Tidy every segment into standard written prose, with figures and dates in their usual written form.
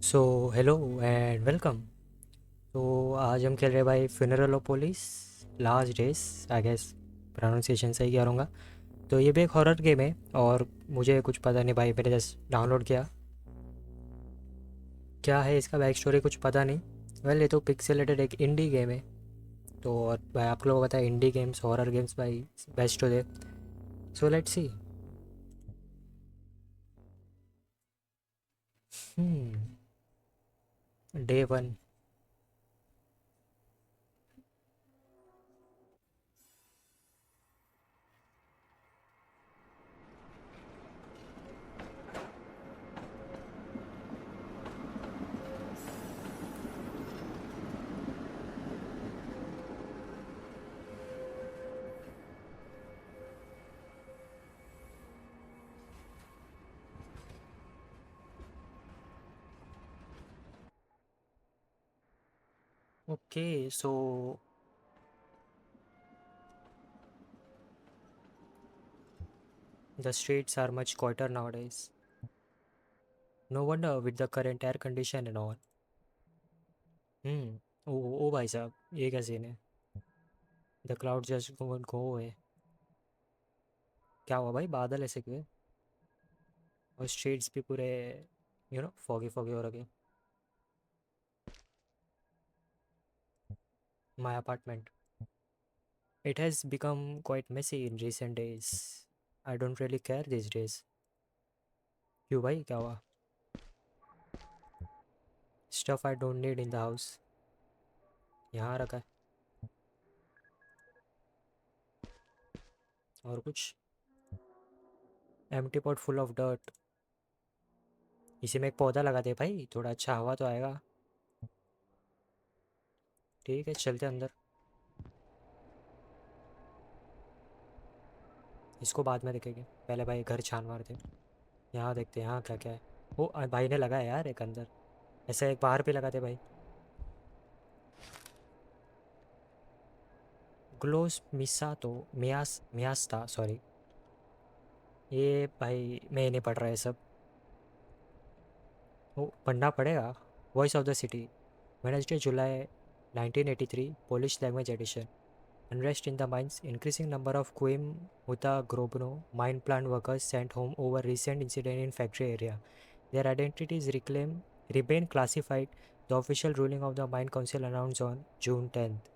So hello and welcome. तो आज हम खेल रहे हैं भाई funeral of police last days, I guess pronunciation सही कह रहूँगा। तो ये भी एक हॉरर गेम है और मुझे कुछ पता नहीं भाई, मैंने जस्ट डाउनलोड किया। क्या है इसका बैक स्टोरी कुछ पता नहीं। वेल ये तो पिक्सेलेटेड एक इंडी गेम है। तो और भाई आप लोगों को पता है इंडी गेम्स हॉरर गेम्स भाई बेस्ट होते। So let's see. Day one. Okay so the streets are much quieter nowadays. No wonder with the current air condition and all. ओ भाई साहब ये क्या सीन है? द क्लाउड जस्ट गो है। क्या हुआ भाई, बादल ऐसे क्यों है? और स्ट्रीट्स भी पूरे फॉगी फॉगी हो रखे। My apartment, it has become quite messy in recent days. I don't really care this days. क्यों भाई क्या हुआ? Stuff I don't need in the house यहाँ रखा है। और कुछ? Empty pot full of dirt. इसी में एक पौधा लगा दे भाई, थोड़ा अच्छा हवा तो आएगा। ठीक है चलते अंदर। इसको बाद में देखेंगे, पहले भाई घर छान मारते। यहाँ देखते हैं यहाँ क्या क्या है। वो भाई ने लगाया यार एक अंदर, ऐसा एक बाहर भी लगाते भाई। ग्लोस मिसातो मियास मियास्ता सॉरी। ये भाई मैं नहीं पढ़ रहा है सब। वो पढ़ना पड़ेगा। Voice of the city, Wednesday July 1983, Polish language edition. Unrest in the mines, increasing number of Coimbatore Grosvenor mine plant workers sent home over recent incident in factory area. Their identities remain classified. The official ruling of the Mine Council announced on June 10th.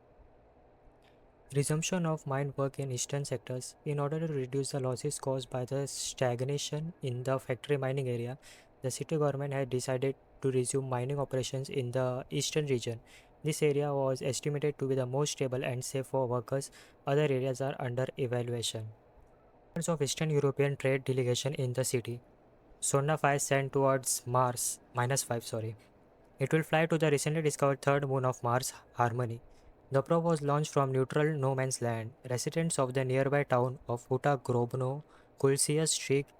Resumption of mine work in eastern sectors. In order to reduce the losses caused by the stagnation in the factory mining area, the city government had decided to resume mining operations in the eastern region. This area was estimated to be the most stable and safe for workers. Other areas are under evaluation. Members of Eastern European trade delegation in the city. Sonda 5 sent towards Mars -5 sorry. It will fly to the recently discovered third moon of Mars, Harmony. The probe was launched from neutral no man's land. Residents of the nearby town of Huta Grobno could see a streak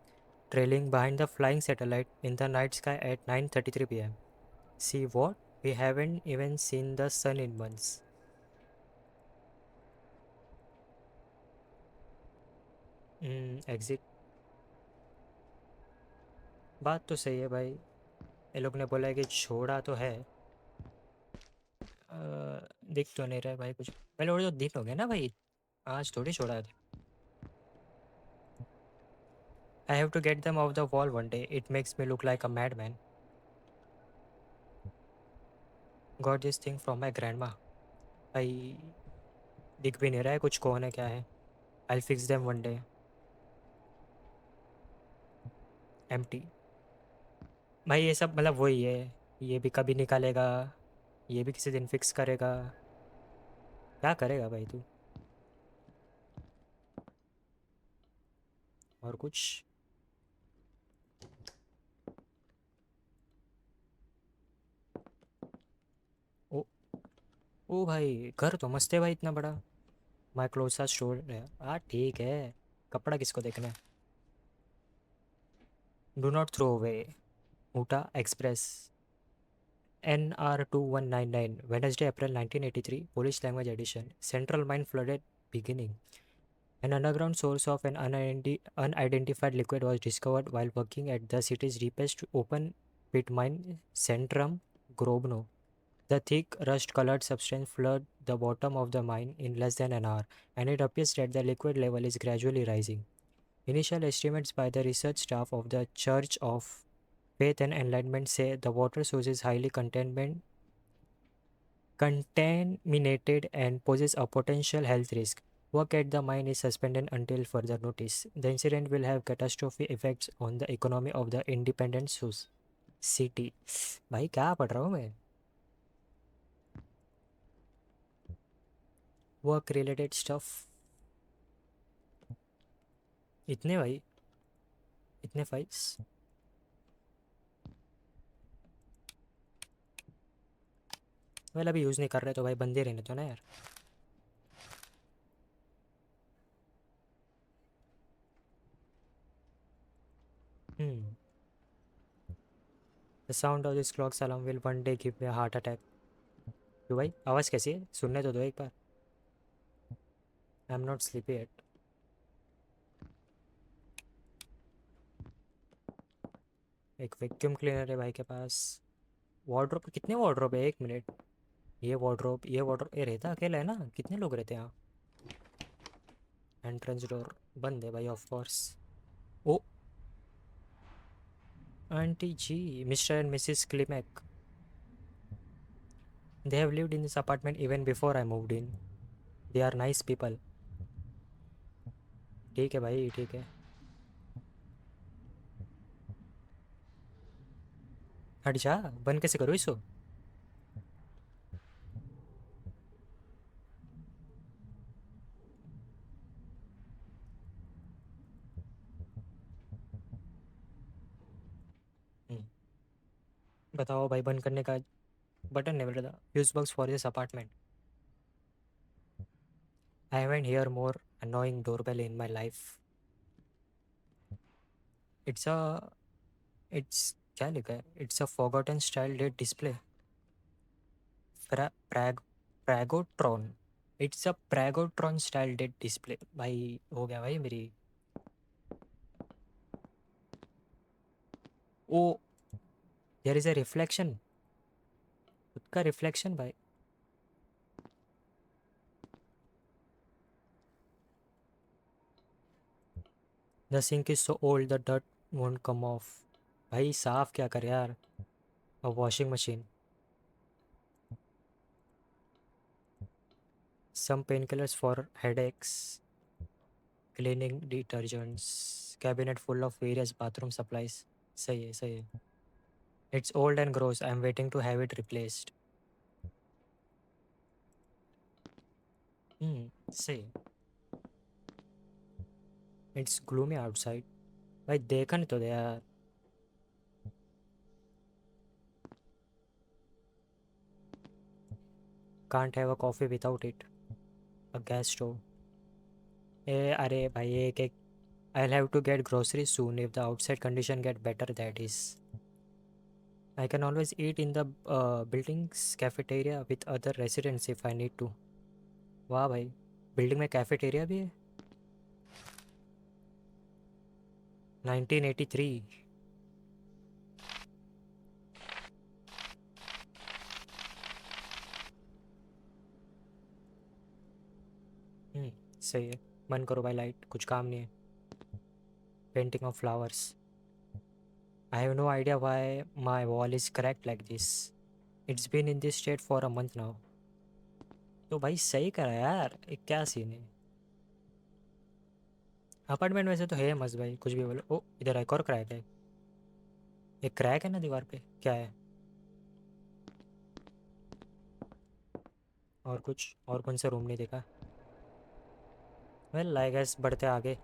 trailing behind the flying satellite in the night sky at 9:33 p.m. See what? We haven't even seen the sun in months. Exit. बात तो सही है भाई। ये लोग ने बोला है कि छोड़ा तो है। दिख तो नहीं रहा है भाई कुछ। पहले और जो दिन हो गया ना भाई, आज थोड़ी छोड़ा है। I have to get them off the wall one day. It makes me look like a madman. Got this thing from my grandma. भाई दिख भी नहीं रहा है कुछ, कौन है क्या है। I'll fix them one day. Empty. भाई ये सब मतलब वही है। ये भी कभी निकालेगा, ये भी किसी दिन फिक्स करेगा। क्या करेगा भाई तू? और कुछ? ओ ओ भाई घर तो मस्त है भाई, इतना बड़ा। माई क्लोथ स्टोर है। हाँ ठीक है। कपड़ा किसको देखना है? Do not throw away. Utah express. NR2199, Wednesday, April 1983, Polish language edition. Central mine flooded beginning. An underground source of an unidentified liquid was discovered while working at the city's deepest open pit mine Centrum Grobno. The thick rust-colored substance flooded the bottom of the mine in less than an hour, and it appears that the liquid level is gradually rising. Initial estimates by the research staff of the Church of Faith and Enlightenment say the water source is highly contaminated and poses a potential health risk. Work at the mine is suspended until further notice. The incident will have catastrophic effects on the economy of the independent city. भाई क्या पढ़ रहा हूँ मैं? Work related stuff. इतने भाई, इतने files. Well अभी यूज़ नहीं कर रहे तो भाई बंदे रहने तो ना यार. Hmm. The sound of this clock's alarm will one day give me a heart attack. क्यों भाई आवाज़ कैसी है? सुनने तो दो एक बार. I am not sleepy yet. एक वैक्यूम क्लीनर है भाई के पास. वार्डरोब कितने वार्डरोब है? एक मिनट. ये रहता अकेला है ना? कितने लोग रहते हैं यहाँ? एंट्रेंस डोर बंद है भाई of course. Oh aunty ji, mister and missus Klimek. They have lived in this apartment even before I moved in. They are nice people. ठीक है भाई ठीक है. हट जा. बंद कैसे करो इसको? हम्म, बताओ भाई बंद करने का बटन नेवर था. Fuse box for this apartment. I haven't here more annoying doorbell in my life. It's a it's क्या लिखा है? It's a forgotten style date display. Prag Pragotron. It's a Pragotron style date display. भाई हो गया भाई मेरी. Oh there is a reflection. खुद का रिफ्लेक्शन भाई. The sink is so old the डट वोंट कम ऑफ. भाई साफ क्या कर यार. A washing machine. Some pain killers for headaches. Cleaning detergents. Cabinet full of various bathroom supplies. सही है सही है. It's old and gross. I am waiting to have it replaced. सही है. It's gloomy outside. भाई देखा नहीं तो दे यार. Can't have a coffee without it. A gas stove. ए अरे भाई एक एक. I'll have to get groceries soon if the outside condition get better that is. I can always eat in the building's cafeteria with other residents if I need to. वाह भाई. Building में cafeteria भी है. 1983. सही है. बंद करो भाई लाइट. कुछ काम नहीं है. Painting of flowers. I have no idea why my wall is cracked like this. It's been in this state for a month now. तो भाई सही करा यार. एक क्या सीन है. अपार्टमेंट वैसे तो है मस्त भाई. कुछ भी बोलो. ओ इधर एक और क्रैक है. एक क्रैक है ना दीवार पे. क्या है? और कुछ और कौन सा रूम नहीं देखा? वेल आई गेस बढ़ते आगे.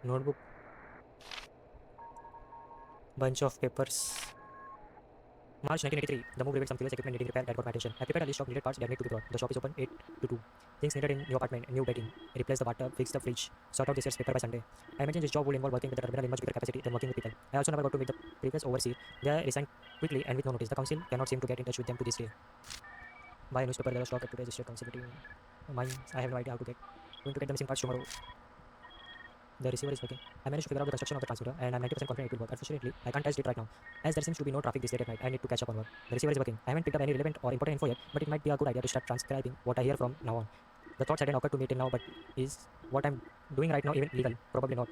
Notebook. Bunch of papers. March 1983. The move revealed some curious equipment needing repair that got my attention. I prepared a list of needed parts that need to be brought. The shop is open 8 to 2. Things needed in new apartment: new bedding, replace the bathtub, fix the fridge, sort out this year's paper by Sunday. I imagine this job would involve working with the terminal in much bigger capacity than working with people. I also never got to meet the previous overseer. They resigned quickly and with no notice. The council cannot seem to get in touch with them to this day. Buy a newspaper. There was stock at today's district council meeting. Mine. I have no idea how to get. Going to get the missing parts tomorrow. The receiver is working. I managed to figure out the construction of the transmitter and I'm 90% confident it will work. Unfortunately, I can't test it right now. As there seems to be no traffic this late at night, I need to catch up on work. The receiver is working. I haven't picked up any relevant or important info yet, but it might be a good idea to start transcribing what I hear from now on. The thoughts hadn't occurred to me till now, but is what I'm doing right now even legal? Probably not.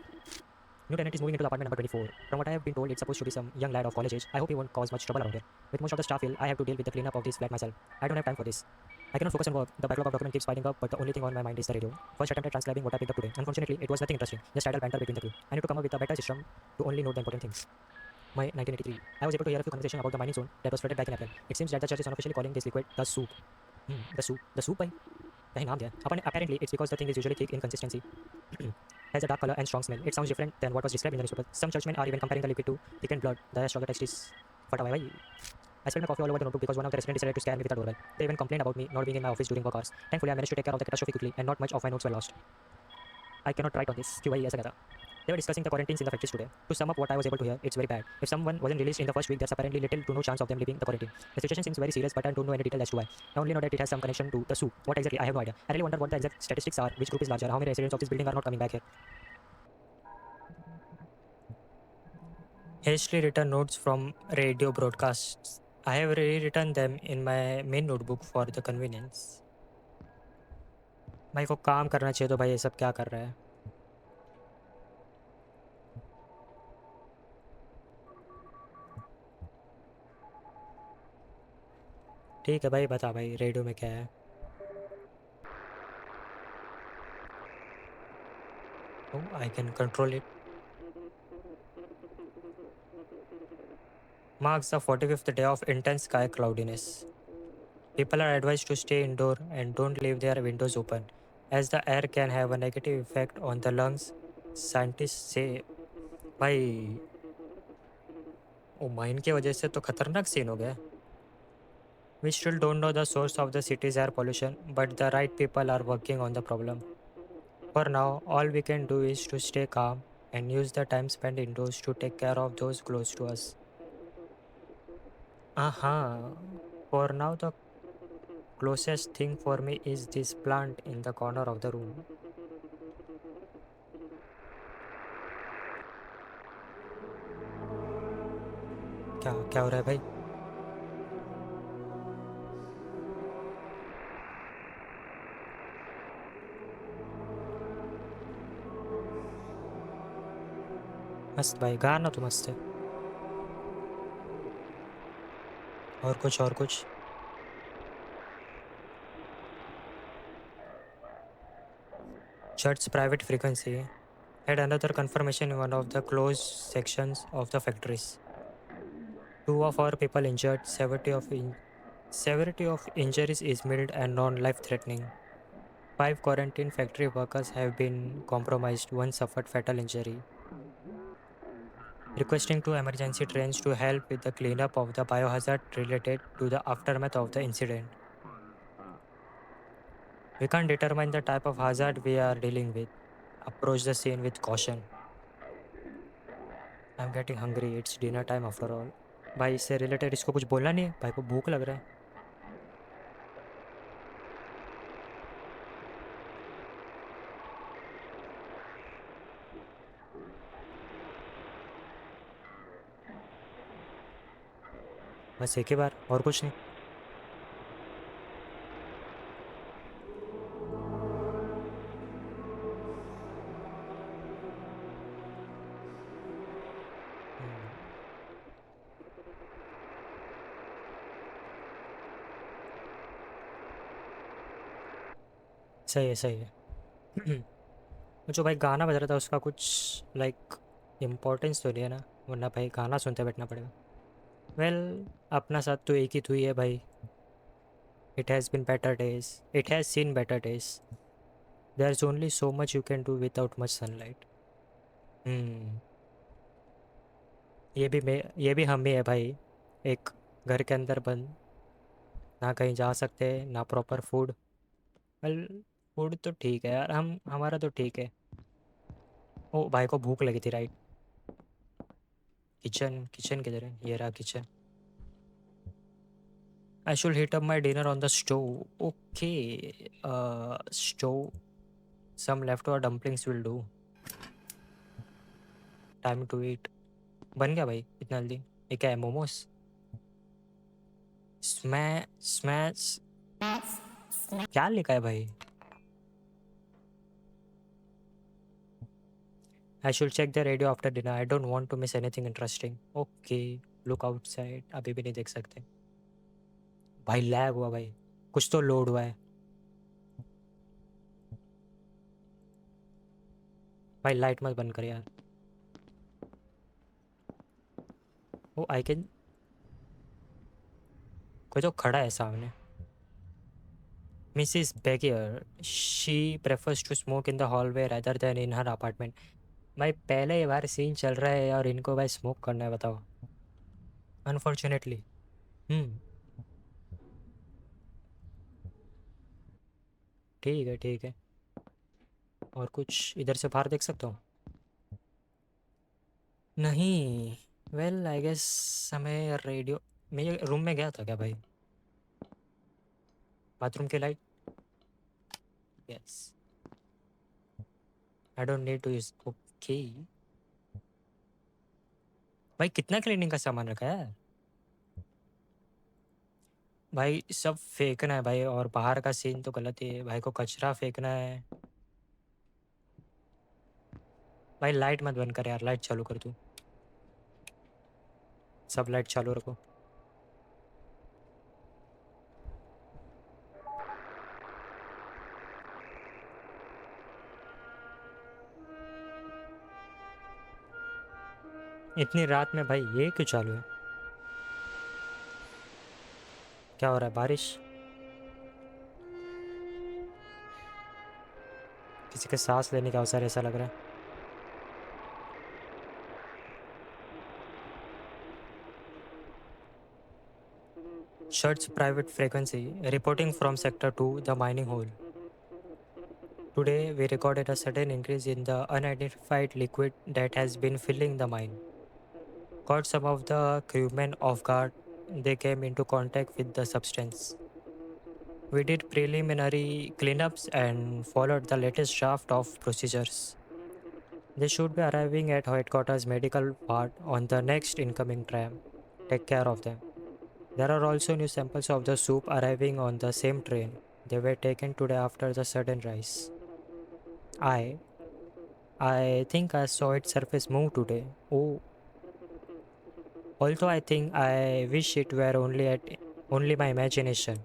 New tenant is moving into the apartment number 24. From what I have been told, it's supposed to be some young lad of college age. I hope he won't cause much trouble around here. With most of the staff ill, I have to deal with the cleanup of this flat myself. I don't have time for this. I cannot focus on work. The backlog of documents keeps piling up, but the only thing on my mind is the radio. First attempt at transcribing what I picked up today. Unfortunately, it was nothing interesting. Just idle banter between the crew. I need to come up with a better system to only note the important things. My 1983. I was able to hear a few conversations about the mining zone that was flooded back in April. It seems that the church is unofficially calling this liquid the soup. The soup. The soup, bhai? कहीं नाम दिया है. Apparently, it's because the thing is usually thick in consistency, has a dark color and strong smell. It sounds different than what was described in the newspaper. Some churchmen are even comparing the liquid to thickened blood. The rest of the text is fata bhai. I spilled my coffee all over the notebook because one of the residents decided to scare me with a doorbell. They even complained about me not being in my office during work hours. Thankfully, I managed to take care of the catastrophe quickly and not much of my notes were lost. I cannot write on this. क्यों भाई ऐसा कहता? They were discussing the quarantines in the factories today. To sum up what I was able to hear, it's very bad. If someone wasn't released in the first week, there's apparently little to no chance of them leaving the quarantine. The situation seems very serious, but I don't know any detail as to why. I only know that it has some connection to the soup. What exactly? I have no idea. I really wonder what the exact statistics are, which group is larger, how many residents of this building are not coming back here. Hastily written notes from radio broadcasts. I have rewritten them in my main notebook for the convenience. भाई को काम करना चाहिए तो भाई ये सब क्या कर रहा है. ठीक है भाई, बता भाई रेडियो में क्या है. Oh, I can control it. Marks the 45th day of intense sky cloudiness. People are advised to stay indoor and don't leave their windows open, as the air can have a negative effect on the lungs. Scientists say, भाई ओ mine की वजह से तो खतरनाक scene हो गया. We still don't know the source of the city's air pollution, but the right people are working on the problem. For now, all we can do is to stay calm and use the time spent indoors to take care of those close to us. For now, the closest thing for me is this plant in the corner of the room. क्या क्या हो रहा है भाई? मस्त भाई, गाना तो मस्त है. और कुछ और कुछ. Church's private frequency had another confirmation in one of the closed sections of the factories. 2 of our people injured. Severity of injuries is mild and non-life-threatening. 5 quarantine factory workers have been compromised. One suffered fatal injury. Requesting 2 emergency trains to help with the cleanup of the biohazard related to the aftermath of the incident. We can't determine the type of hazard we are dealing with. Approach the scene with caution. I'm getting hungry. It's dinner time after all. भाई इससे related इसको कुछ बोलना नहीं है. भाई को भूख लग रहा है. बस एक ही बार, और कुछ नहीं. हम्म, सही है सही है. जो भाई गाना बज रहा था उसका कुछ लाइक इम्पोर्टेंस तो नहीं है ना, वरना भाई गाना सुनते बैठना पड़ेगा. वेल अपना साथ तो एक ही तो ही है भाई. It has been better days. It has seen better days. There is only so much you can do without much sunlight. Hmm. ये भी हम ही है भाई. एक घर के अंदर बंद, ना कहीं जा सकते ना प्रॉपर फूड. वेल फूड तो ठीक है यार, हम हमारा तो ठीक है. ओ भाई को भूख लगी थी राइट. किचन किचन किधर है? ये रहा kitchen. I should heat up my dinner on the stove. Okay. Stove. Some leftover dumplings will do. Time to eat. बन गया भाई इतना जल्दी? ये क्या है, मोमोज? स्मैश? क्या लिखा है भाई? I should check the radio after dinner, I don't want to miss anything interesting. Okay, look outside. अभी भी नहीं देख सकते भाई, लैग हुआ भाई, कुछ तो लोड हुआ है भाई। लाइट मत बंद कर यार। ओ आई कैन, कोई तो खड़ा है सामने। Missus Begier, she prefers to smoke in the hallway rather than in her apartment. भाई पहले ही बार सीन चल रहा है और इनको भाई स्मोक करना है, बताओ। अनफॉर्चुनेटली। हम्म। ठीक है ठीक है। और कुछ इधर से बाहर देख सकता हूँ? नहीं। वेल आई गेस हमें रेडियो, मैं ये रूम में गया था क्या भाई? बाथरूम की light? Yes. I don't need to use. Okay. भाई कितना क्लीनिंग का सामान रखा है यार। भाई सब फेंकना है भाई, और बाहर का सीन तो गलत ही है, भाई को कचरा फेंकना है। भाई लाइट मत बंद कर यार, लाइट चालू कर तू। सब लाइट चालू रखो। इतनी रात में भाई ये क्यों चालू है? क्या हो रहा है, बारिश? किसी के सांस लेने का अवसर ऐसा लग रहा है। Shirts private frequency, reporting from Sector 2, the mining hole. Today, we recorded a sudden increase in the unidentified liquid that has been filling the mine. Caught some of the crewmen off guard, they came into contact with the substance. We did preliminary cleanups and followed the latest draft of procedures. They should be arriving at headquarters medical ward on the next incoming tram. Take care of them. There are also new samples of the soup arriving on the same train. They were taken today after the sudden rise. I I think I saw its surface move today. Oh, although I think I wish it were only my imagination.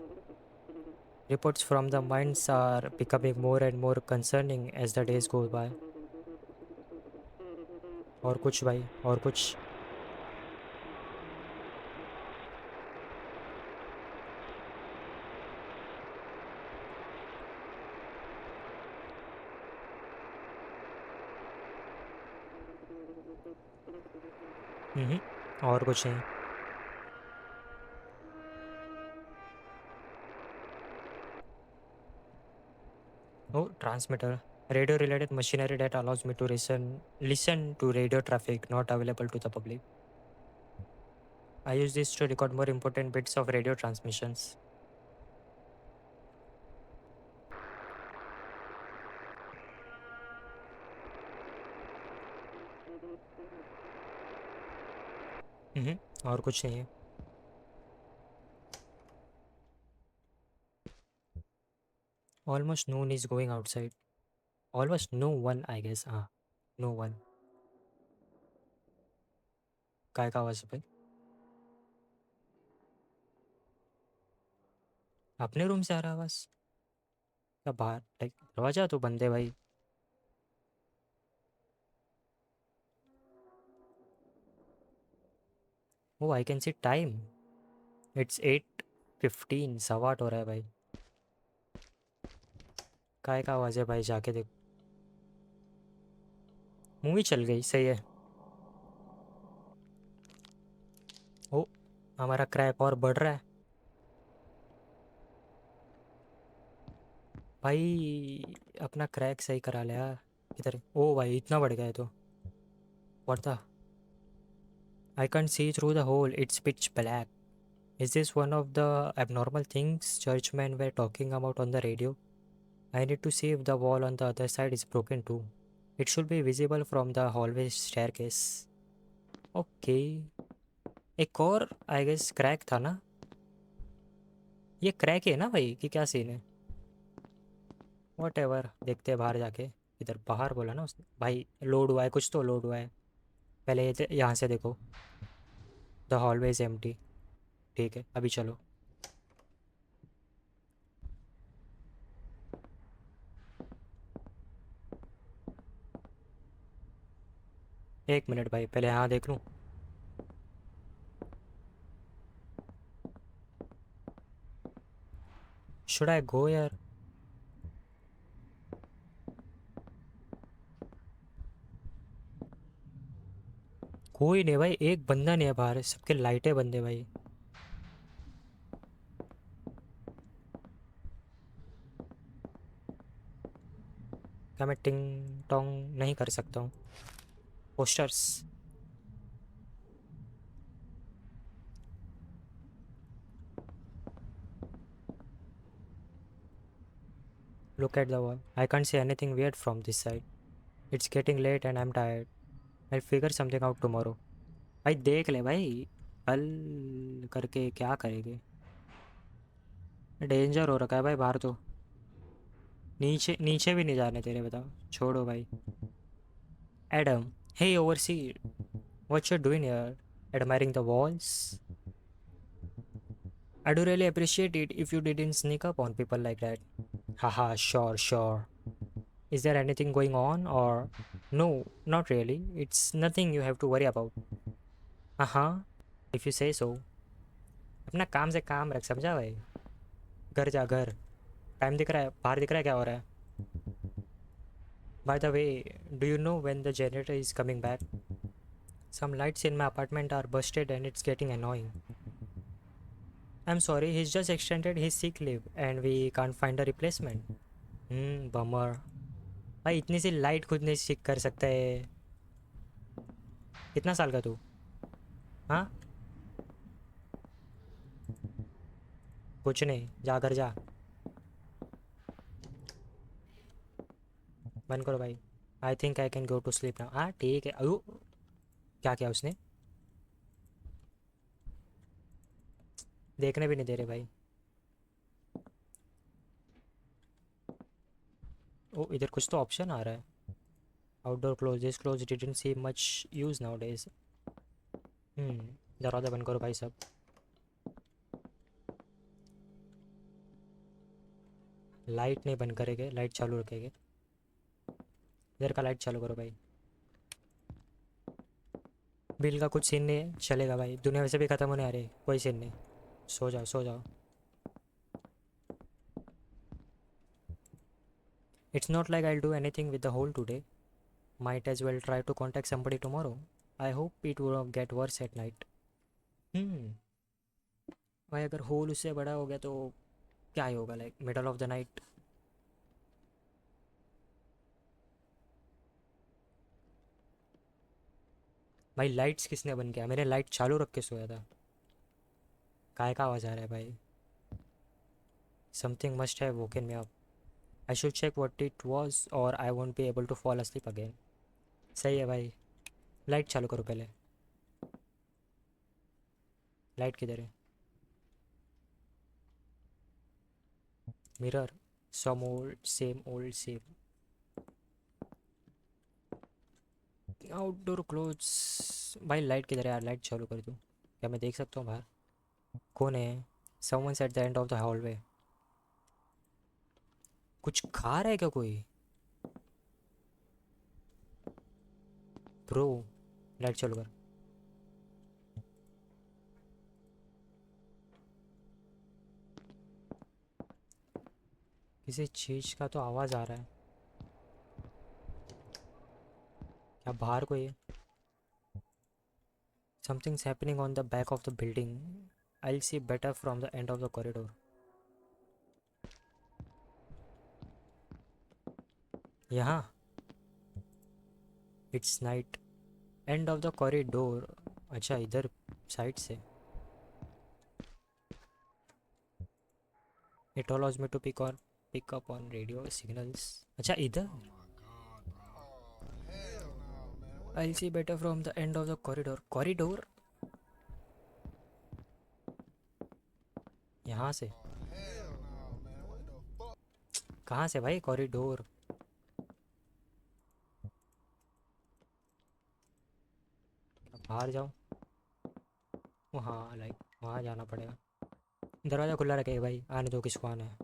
Reports from the mines are becoming more and more concerning as the days go by. और कुछ भाई, और कुछ? और कुछ नहीं। Oh, transmitter. Radio related machinery that allows me to listen to radio traffic not available to the public. I use this to record more important bits of radio transmissions. और कुछ नहीं है। Almost no one is going outside. Almost no one, I guess. हाँ, no one. काय का आवाज़ है भाई? अपने रूम से आ रहा है आवाज़? क्या बाहर, लाइक दरवाज़ा तो बंद है भाई। Oh I can see time, it's 8:15, 8:15 हो रहा है भाई। काय का आवाज़ है भाई, जाके देख। मूवी चल गई, सही है। ओ, हमारा क्रैक और बढ़ रहा है भाई। अपना क्रैक सही करा लिया। इधर ओ भाई, इतना बढ़ गया है तो। What the, I can't see through the hole, it's pitch black. Is this one of the abnormal things churchmen were talking about on the radio? I need to see if the wall on the other side is broken too. It should be visible from the hallway staircase. Okay, एक और I guess crack था ना? ये crack है ना भाई कि क्या सीन है? वॉट एवर, देखते हैं बाहर जाके। इधर बाहर बोला ना उसने भाई, लोड हुआ है कुछ तो लोड हुआ है। पहले ये यहाँ से देखो, द हॉलवे इज एम्प्टी। ठीक है अभी चलो। एक मिनट भाई, पहले यहाँ देख लूँ। शुड आई गो यार? कोई नहीं भाई, एक बंदा नहीं है बाहर, सबके लाइटें बंद है भाई। क्या मैं टिंग टोंग नहीं कर सकता हूँ? Posters. Look at the wall, I can't see anything weird from this side. It's getting late and I'm tired. I'll figure something out tomorrow. भाई देख ले भाई, कल करके क्या करेंगे? डेंजर हो रखा है भाई बाहर तो। नीचे नीचे भी नहीं जाने तेरे, बताओ। छोड़ो भाई। Adam, hey overseer, what you doing here? Admiring the walls? I do really appreciate it if you didn't sneak up on people like that. Haha, sure, sure. Is there anything going on or? No, not really. It's nothing you have to worry about. हाँ, if you say so. अपना काम से काम रख, समझा भाई? घर जा घर। टाइम दिख रहा है बाहर, दिख रहा है क्या हो रहा है? By the way, do you know when the generator is coming back? Some lights in my apartment are busted and it's getting annoying. I'm sorry, he's just extended his sick leave and we can't find a replacement. Bummer. भाई इतनी सी light खुद नहीं ठीक कर सकता है? कितना साल का तू? हाँ, कुछ नहीं, जा घर जा। बंद करो भाई। I think I can go to sleep now. हाँ ठीक है। अयो, क्या किया उसने? देखने भी नहीं दे रहे भाई। ओ, इधर कुछ तो ऑप्शन आ रहा है। Outdoor close, this close didn't see much use now days. दरवाज़ा बंद करो भाई सब। लाइट नहीं बंद करेंगे, लाइट चालू रखेंगे। इधर का लाइट चालू करो भाई। बिल का कुछ सीन नहीं है, चलेगा भाई, दुनिया वैसे भी ख़त्म होने आ रही है, कोई सीन नहीं। सो जाओ सो जाओ। It's not like I do anything with the hole today. Might as well try to contact somebody tomorrow. I hope it would get worse at night. Hmm भाई अगर होल उससे बड़ा हो गया तो क्या ही होगा, like middle of the night. भाई लाइट्स किसने बंद किया? मैंने लाइट चालू रख के सोया था। काय का आवाज़ आ रहा है भाई? Something must have woken me up. I should check what it was और I won't be able to fall asleep again. सही है भाई। लाइट चालू करो पहले। लाइट किधर है? Mirror, some old same old same. Outdoor clothes. भाई लाइट किधर है यार? लाइट चालू कर दूँ? क्या मैं देख सकता हूँ बाहर? कौन है? Someone's at the end of the hallway. कुछ खा रहा है क्या कोई? ब्रो, लाइट चालू कर। किसी चीज़ का तो आवाज़ आ रहा है। क्या बाहर कोई है? Something's happening on the back of the building. I see better from the end of the corridor. यहाँ। It's night. End of the corridor. अच्छा इधर साइड से। It allows me to pick up on radio signals. अच्छा इधर। I'll see better from the end of the corridor. Corridor? यहाँ से? कहाँ से भाई कॉरिडोर? बाहर जाओ। वहाँ लाइक वहाँ जाना पड़ेगा। दरवाज़ा खुला रखे भाई, आने दो किसको आना है।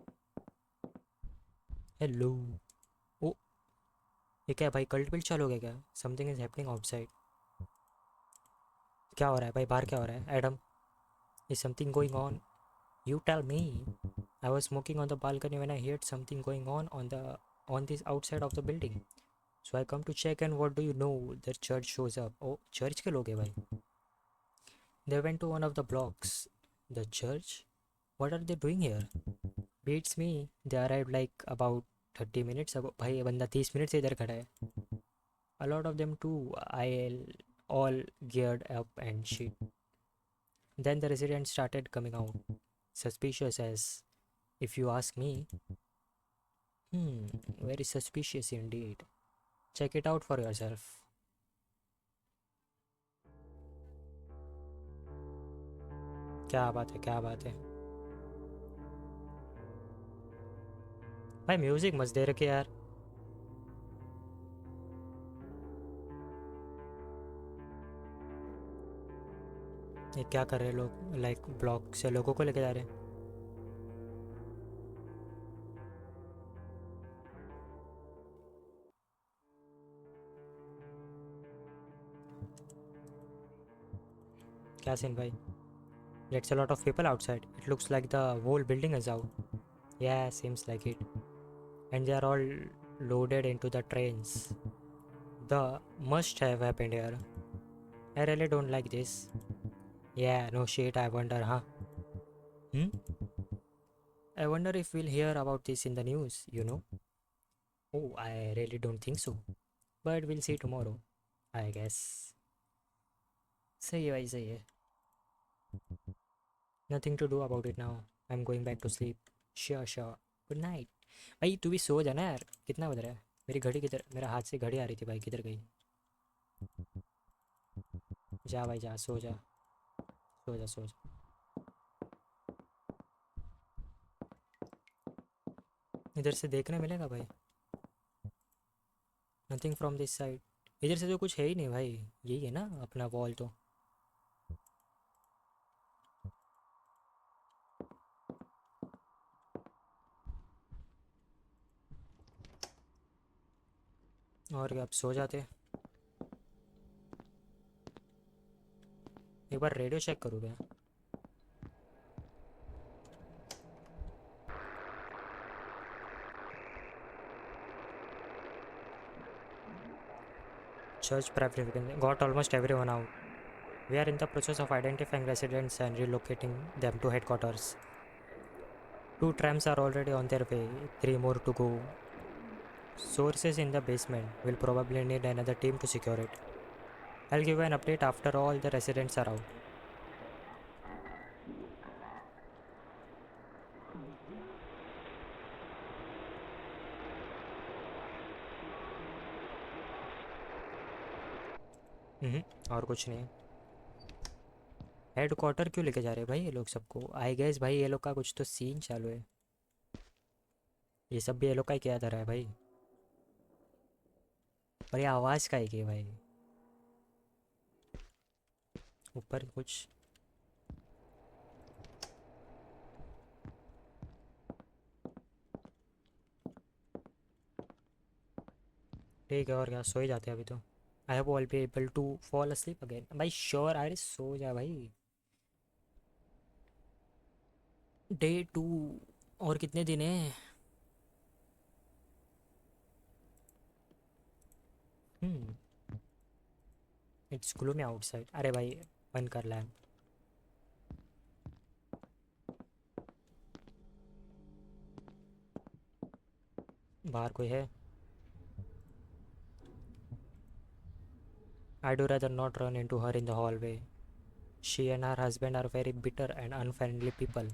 हेलो। ओ, ये क्या है भाई, कल्ट बिल्ट चालू हो गया क्या? Something is happening outside. क्या हो रहा है भाई बाहर, क्या हो रहा है Adam? Is something going on? You tell me. I was smoking on the balcony when I heard something going on this outside of the building. So I come to check and what do you know? The church shows up. Oh, church के लोग हैं भाई। They went to one of the blocks. The church? What are they doing here? Beats me. They arrived like about 30 minutes ago. भाई ये बंदा 30 minute से इधर खड़ा है। A lot of them too. I all geared up and shit. Then the residents started coming out. Suspicious as, if you ask me. Hmm, very suspicious indeed. Check it out for yourself. क्या बात है, क्या बात है। भाई music मत दे रखे यार। ये क्या कर रहे हैं लोग, लाइक ब्लॉक से लोगों को लेके जा रहे हैं। क्या सीन भाई? That's a lot of people outside. It looks like the whole building is out. Yeah, seems like it. And they are all loaded into the trains. The must have happened here. I really don't like this. Yeah, no shit, I wonder, huh? Hmm? I wonder if we'll hear about this in the news, you know? Oh, I really don't think so. But we'll see tomorrow, I guess. सही है भाई, सही है। Nothing to do about it now. I'm going back to sleep. Sure, sure. Good night. भाई तू भी सो जा ना यार, कितना बज रहा है? मेरी घड़ी किधर, मेरा हाथ से घड़ी आ रही थी भाई, किधर गई? जा भाई जा, सो जा, सो जा, सो जा। इधर से देखने मिलेगा भाई? Nothing from this side. इधर से तो कुछ है ही नहीं भाई। यही है ना अपना वॉल तो। और क्या, अब सो जाते। एक बार रेडियो चेक करूँ क्या? Church preference got almost everyone out. We are in the process of identifying residents and relocating them to headquarters. 2 trams are already on their way, 3 more to go. Sources in the basement will probably need another team to secure it. I'll give you an update after all the residents are out. और कुछ नहीं। Head quarter क्यों लेके जा रहे हैं भाई ये लोग सबको? आई गेस भाई ये लोग का कुछ तो सीन चालू है। ये सब भी ये लोग का ही क्या धरा है भाई? पर ये आवाज़ का है कि भाई ऊपर कुछ। ठीक है, और क्या, सो ही जाते हैं अभी तो। I hope all be able to fall asleep again भाई। श्योर, अरे सो जा भाई। Day 2। और कितने दिन हैं? Hmm it's gloomy outside. अरे भाई बंद कर लैम्प। बाहर कोई है? I do rather not run into her in the hallway. She and her husband are very bitter and unfriendly people.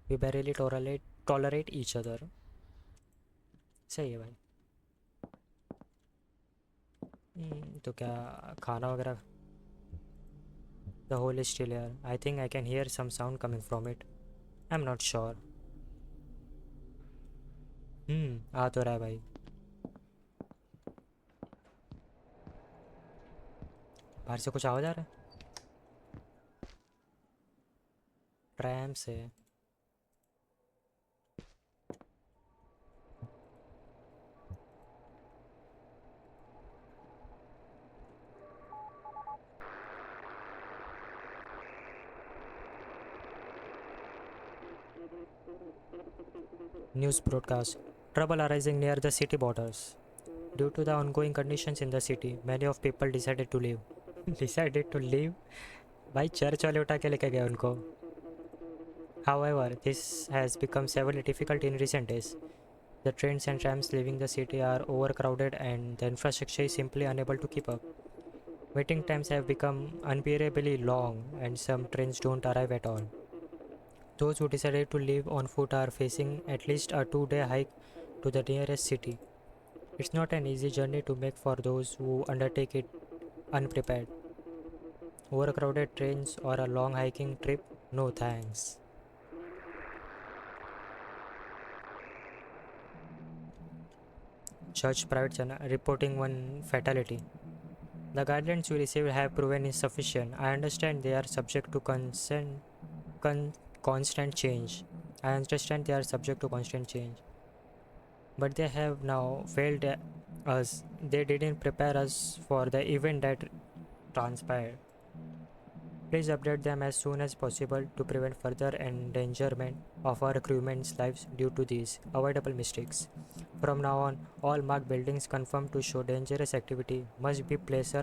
We barely tolerate each other. सही है भाई। तो क्या खाना वगैरह? The hole is still here. I think I can hear some sound coming from it. I am not sure. आ तो रहा है भाई। बाहर से कुछ आवाज़ आ रहा है? ट्रैम से? News broadcast. Trouble arising near the city borders. Due to the ongoing conditions in the city, many of people decided to leave. Decided to leave? भाई चर्च वाले उठा के लेके गए उनको. However, this has become severely difficult in recent days. The trains and trams leaving the city are overcrowded and the infrastructure is simply unable to keep up. Waiting times have become unbearably long and some trains don't arrive at all. Those who decided to leave on foot are facing at least a 2-day hike to the nearest city. It's not an easy journey to make for those who undertake it unprepared. Overcrowded trains or a long hiking trip? No thanks. Church private channel reporting one fatality. The guidelines we received have proven insufficient. I understand they are subject to con- constant change. I understand they are subject to constant change. But they have now failed us. They didn't prepare us for the event that transpired. Please update them as soon as possible to prevent further endangerment of our crewmen's lives due to these avoidable mistakes. From now on, all marked buildings confirmed to show dangerous activity must be placed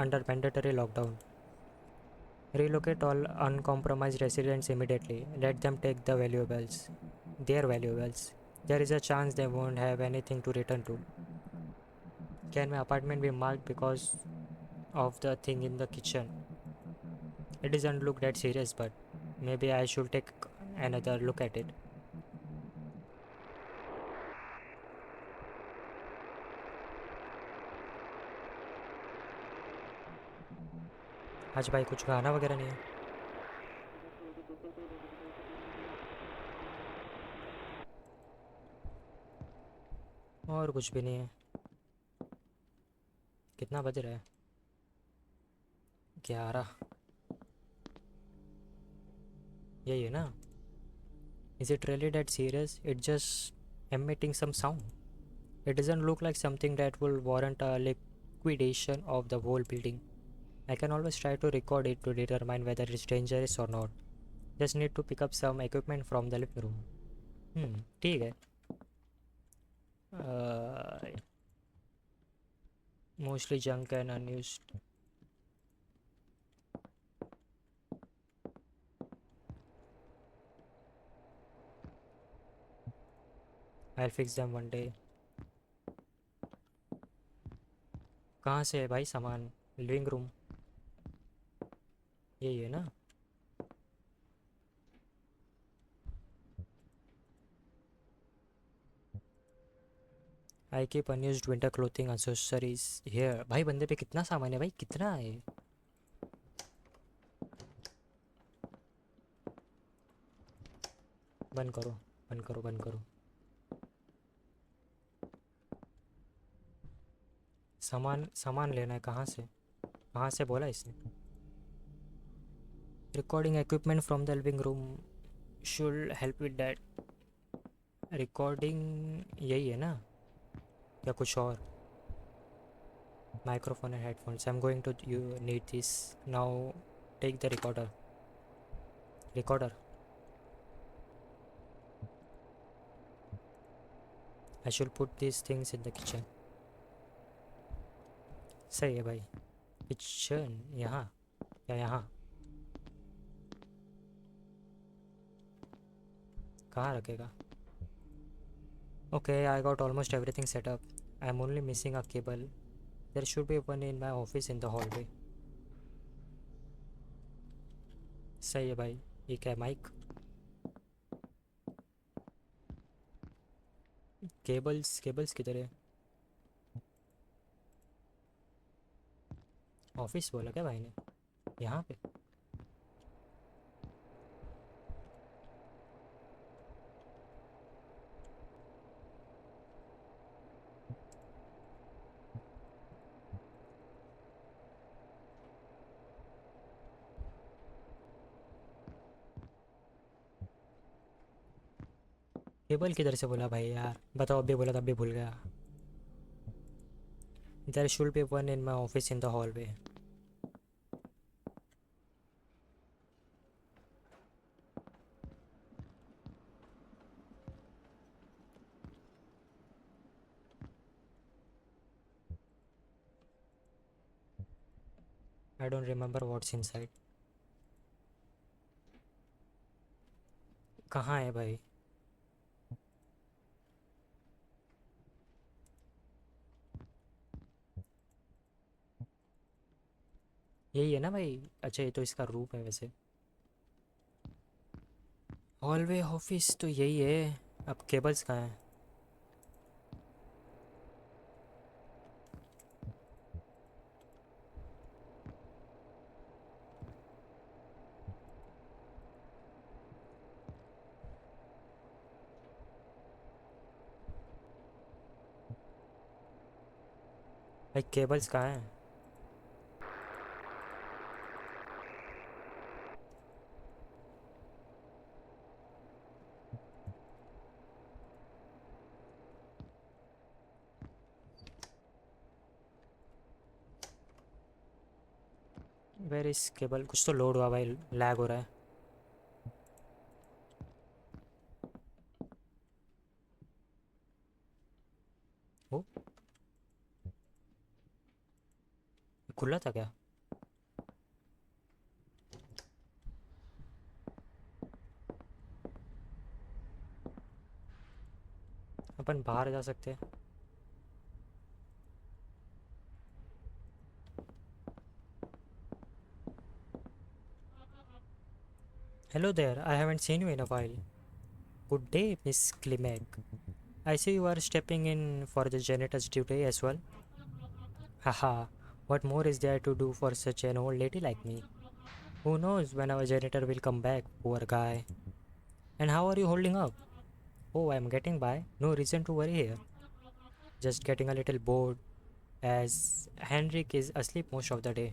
under mandatory lockdown. Relocate all uncompromised residents immediately. Let them take their valuables. There is a chance they won't have anything to return to. Can my apartment be marked because of the thing in the kitchen? It doesn't look that serious, but maybe I should take another look at it. आज भाई कुछ गाना वगैरह नहीं है? और कुछ भी नहीं है. कितना बज रहा है? 11. यही है ना? Is it really that serious? It's just emitting some sound. It doesn't look like something that will warrant a liquidation of the whole building. I can always try to record it to determine whether it's dangerous or not. Just need to pick up some equipment from the living room. ठीक है. Mostly junk and unused. I'll fix them one day. कहाँ से है भाई सामान? Living room? यही है ना? I keep unused winter clothing accessories here. भाई बंदे पे कितना सामान है भाई, कितना है? बंद करो, बंद करो, बंद करो. सामान सामान लेना है. कहाँ से? कहाँ से बोला इसने? Recording equipment from the living room should help with that. Recording यही है ना, या कुछ और? Microphone and headphones. I am going to you need this now. Take the recorder. Recorder. I should put this things in the kitchen. सही है भाई. Kitchen यहाँ या यहाँ? कहाँ रखेगा? Okay, I got almost everything set up. I'm only missing a cable. There should be one in my office in the hallway. सही है भाई. ये क्या है? माइक? केबल्स केबल्स किधर है? ऑफिस बोला क्या भाई ने यहाँ पे? केबल किधर से बोला भाई यार, बताओ, अभी बोला तब भी भूल गया. There should be one in my office in the hallway. I don't remember what's inside. कहाँ है भाई? यही है ना भाई? अच्छा, ये तो इसका रूप है वैसे. हॉलवे ऑफिस तो यही है. अब केबल्स कहाँ हैं? भाई केबल्स कहाँ हैं? वेर इस केबल? कुछ तो लोड हुआ भाई, लैग हो रहा है. वो खुला था क्या? अपन बाहर जा सकते हैं. Hello there, I haven't seen you in a while. Good day miss Klimek. I see you are stepping in for the janitor's duty as well. Haha, what more is there to do for such an old lady like me? Who knows when our janitor will come back, poor guy. And how are you holding up? Oh, I'm getting by. No reason to worry here. Just getting a little bored as Henrik is asleep most of the day.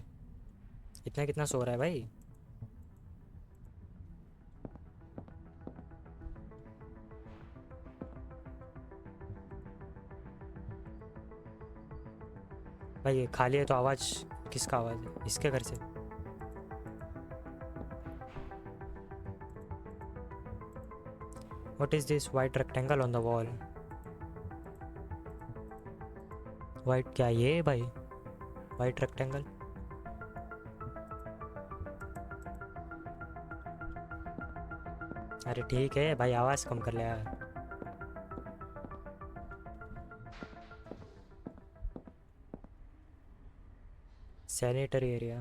इतना कितना सो रहा है भाई? भाई ये खाली है तो आवाज़ किसका आवाज़ है? इसके घर से. What is this white rectangle on the wall? White क्या ये है भाई? White rectangle? अरे ठीक है भाई, आवाज़ कम कर ले यार. Sanitary area.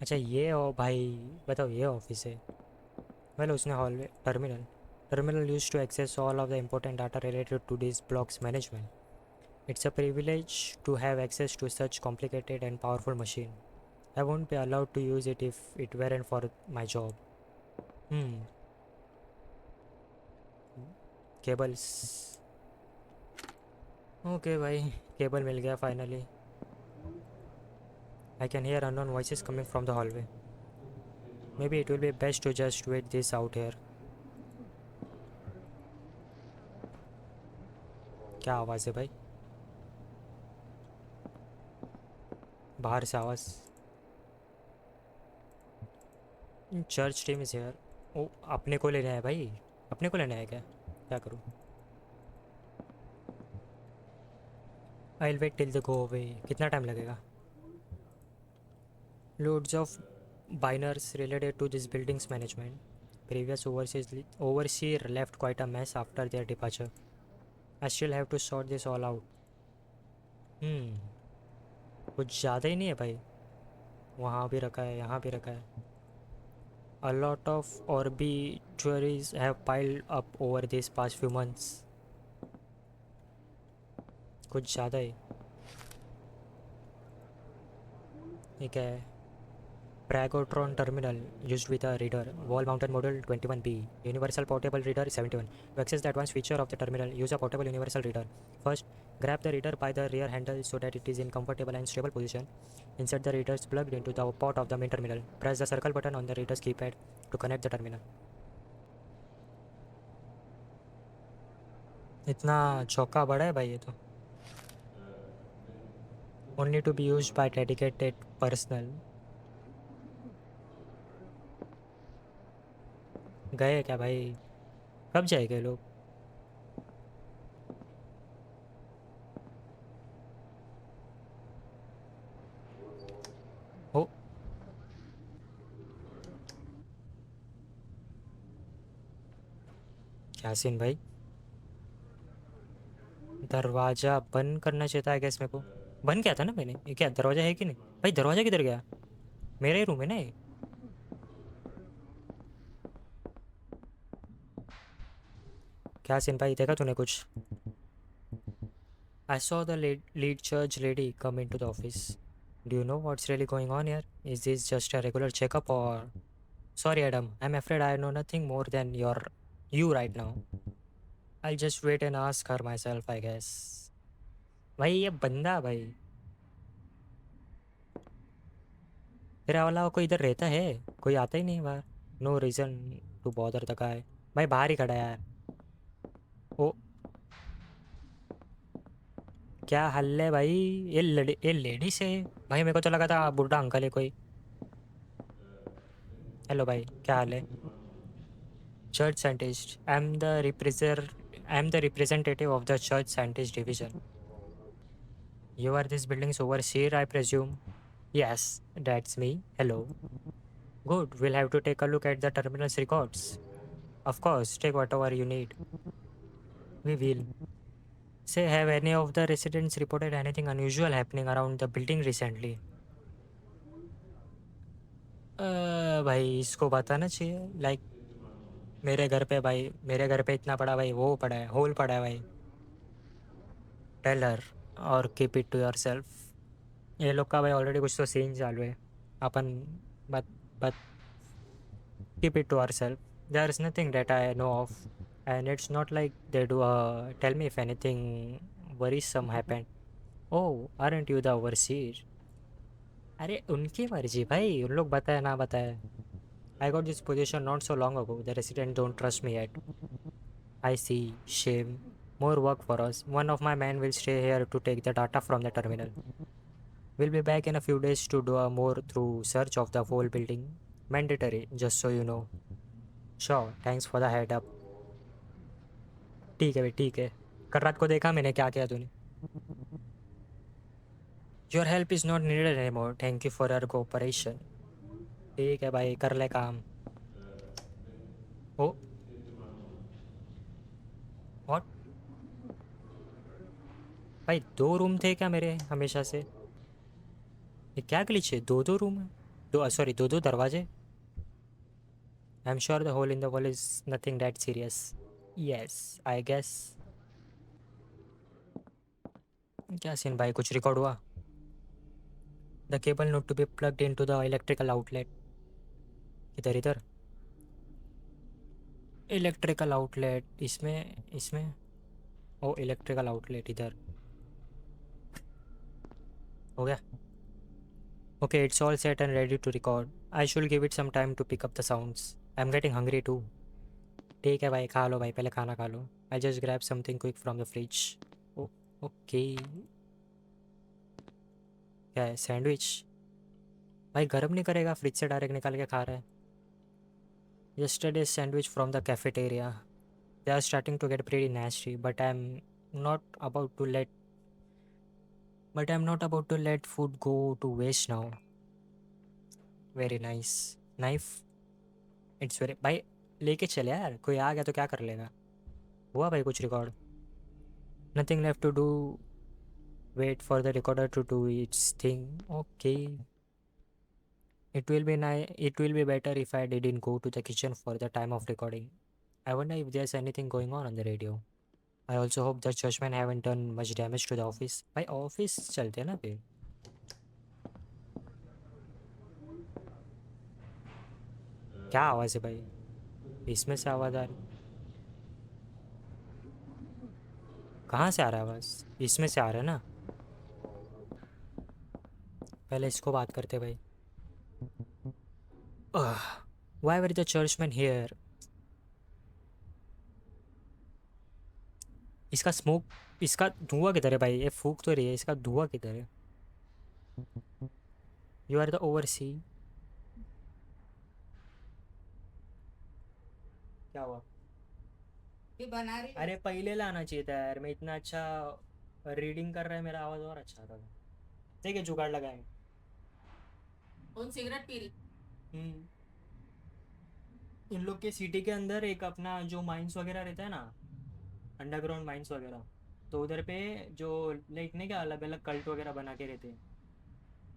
अच्छा ये हो भाई. बताओ, ये ऑफिस है? वेल उसने hallway terminal use to access all of the important data related to this block's management. It's a privilege to have access to such complicated and powerful machine. I won't be allowed to use it if it weren't for my job. Cables. Okay भाई, cable मिल गया finally. I can hear unknown voices coming from the hallway. Maybe it will be best to just wait this out here. क्या आवाज़ है भाई? बाहर से आवाज़. Church team is here. Oh, अपने को लेने आया भाई. अपने को लेने आया क्या? क्या करूँ? I will wait till they go away. कितना टाइम लगेगा? Loads of binders related to this building's management. Previous overseer left quite a mess after their departure. I still have to sort this all out. कुछ ज़्यादा ही नहीं है भाई. वहाँ भी रखा है, यहाँ भी रखा है. A lot of obituaries have piled up over these past few months. कुछ ज़्यादा ही। ठीक है। Pragotron terminal used with a reader. Wall mounted model 21B. Universal portable reader 71. To access the advanced feature of the terminal, use a portable universal reader. First, grab the reader by the rear handle so that it is in comfortable and stable position. Insert the readers plugged into the port of the main terminal. Press the circle button on the reader's keypad to connect the terminal. इतना चौका बड़ा है भाई ये तो. Only to be used by dedicated personnel. गए क्या भाई? कब जाएंगे लोग? ओ, क्या सीन भाई? दरवाज़ा बंद करना चाहिए था आई गेस मेरे को. बंद किया था ना मैंने. ये क्या दरवाज़ा है कि नहीं भाई? दरवाज़ा किधर गया? मेरा ही रूम है ना ये. क्या सीन भाई, देखा तूने कुछ? आई सॉ द लीड जज lady come in to the office. Do you know what's really going on here? Is this just a regular checkup और? Sorry Adam, I am afraid I know nothing more than your you right now. I just wait and ask her myself I guess. भाई ये बंदा भाई, तेरा वाला कोई इधर रहता है? कोई आता ही नहीं बाहर. No reason to bother the guy. भाई बाहर ही खड़ा है यार. ओ, क्या हल है भाई? ये लेडीज है भाई. मेरे को तो लगा था बूढ़ा अंकल है कोई. हेलो भाई, क्या हाल है? Church scientist. I am the representative of the church scientist division. You are this building's overseer I presume. Yes, that's me. Hello. Good, will have to take a look at the terminal's records. Of course, take whatever you need. We will. Say, have any of the residents reported anything unusual happening around the building recently? भाई इसको बताना चाहिए. Like मेरे घर पे भाई, मेरे घर पे इतना बड़ा भाई वो पड़ा है, होल पड़ा है भाई. टेल हर और keep it to yourself. ये लोग का भाई ऑलरेडी कुछ तो सीन चालू है. अपन but but keep it to our self. There is nothing that I know of. And it's not like they do tell me if anything worrisome happened. Oh, aren't you the overseer? अरे उनकी मर्जी भाई, उन लोग बताए ना बताए. I got this position not so long ago. The residents don't trust me yet. I see. Shame. More work for us. One of my men will stay here to take the data from the terminal. We'll be back in a few days to do a more through search of the whole building. Mandatory, just so you know. Sure, thanks for the head up. ठीक है भाई, ठीक है. कल रात को देखा मैंने क्या किया तूने. Your help is not needed anymore. Thank you for your cooperation. ठीक है भाई, कर ले काम. ओ, व्हाट? भाई दो रूम थे क्या मेरे हमेशा से? ये क्या ग्लिच है? दो दो रूम है. दो, सॉरी, दो दो दरवाजे. I am sure the hole in the wall is nothing that serious. Yes, I guess. क्या सीन भाई, कुछ रिकॉर्ड हुआ? The cable not to be plugged in to the electrical outlet. इधर इधर. इलेक्ट्रिकल आउटलेट इसमें इसमें. ओ, इलेक्ट्रिकल आउटलेट इधर. हो गया. Okay, it's all set and ready to record. I should give it some time to pick up the sounds. I am getting hungry too. ठीक है भाई, खा लो भाई, पहले खाना खा लो. I just grab something quick from the fridge. Oh, okay. क्या है, सैंडविच? भाई गर्म नहीं करेगा? फ्रिज से डायरेक्ट निकाल के खा रहा है. Yesterday's sandwich from the cafeteria. They are starting to get pretty nasty, not about to let I'm not about to let food go to waste now. Very nice. Knife. It's very भाई, लेके चले यार, कोई आ गया तो क्या कर लेगा. हुआ भाई कुछ record? Nothing left to do. Wait for the recorder to do its thing. Okay. It will be better if I didn't go to the kitchen for the time of recording. I wonder if there's anything going on the radio. I also hope the churchmen haven't done much damage to the office. भाई office चलते हैं ना फिर. क्या आवाज़ है भाई? इसमें से आवाज़ आ रही. कहाँ से आ रहा है आवाज़? इसमें से आ रहा है ना. पहले इसको बात करते भाई. Why were the churchmen here? इसका स्मोक, इसका धुआं किधर है भाई? ये फूक तो रही है, इसका धुआं किधर है? You are the overseer. क्या हुआ? ये बना रही अरे हूँ। पहले लाना चाहिए था यार. मैं इतना अच्छा रीडिंग कर रहा है, मेरा आवाज़ और अच्छा था. ठीक है, जुगाड़ लगाएंगे. कौन सिगरेट पी रही? हम्म. इन लोग के सिटी के अंदर एक अपना जो माइंस वगैरह रहता है ना, अंडरग्राउंड माइंस वगैरह, तो उधर पे जो लाइक नहीं क्या अलग अलग कल्ट वगैरह बना के रहते हैं,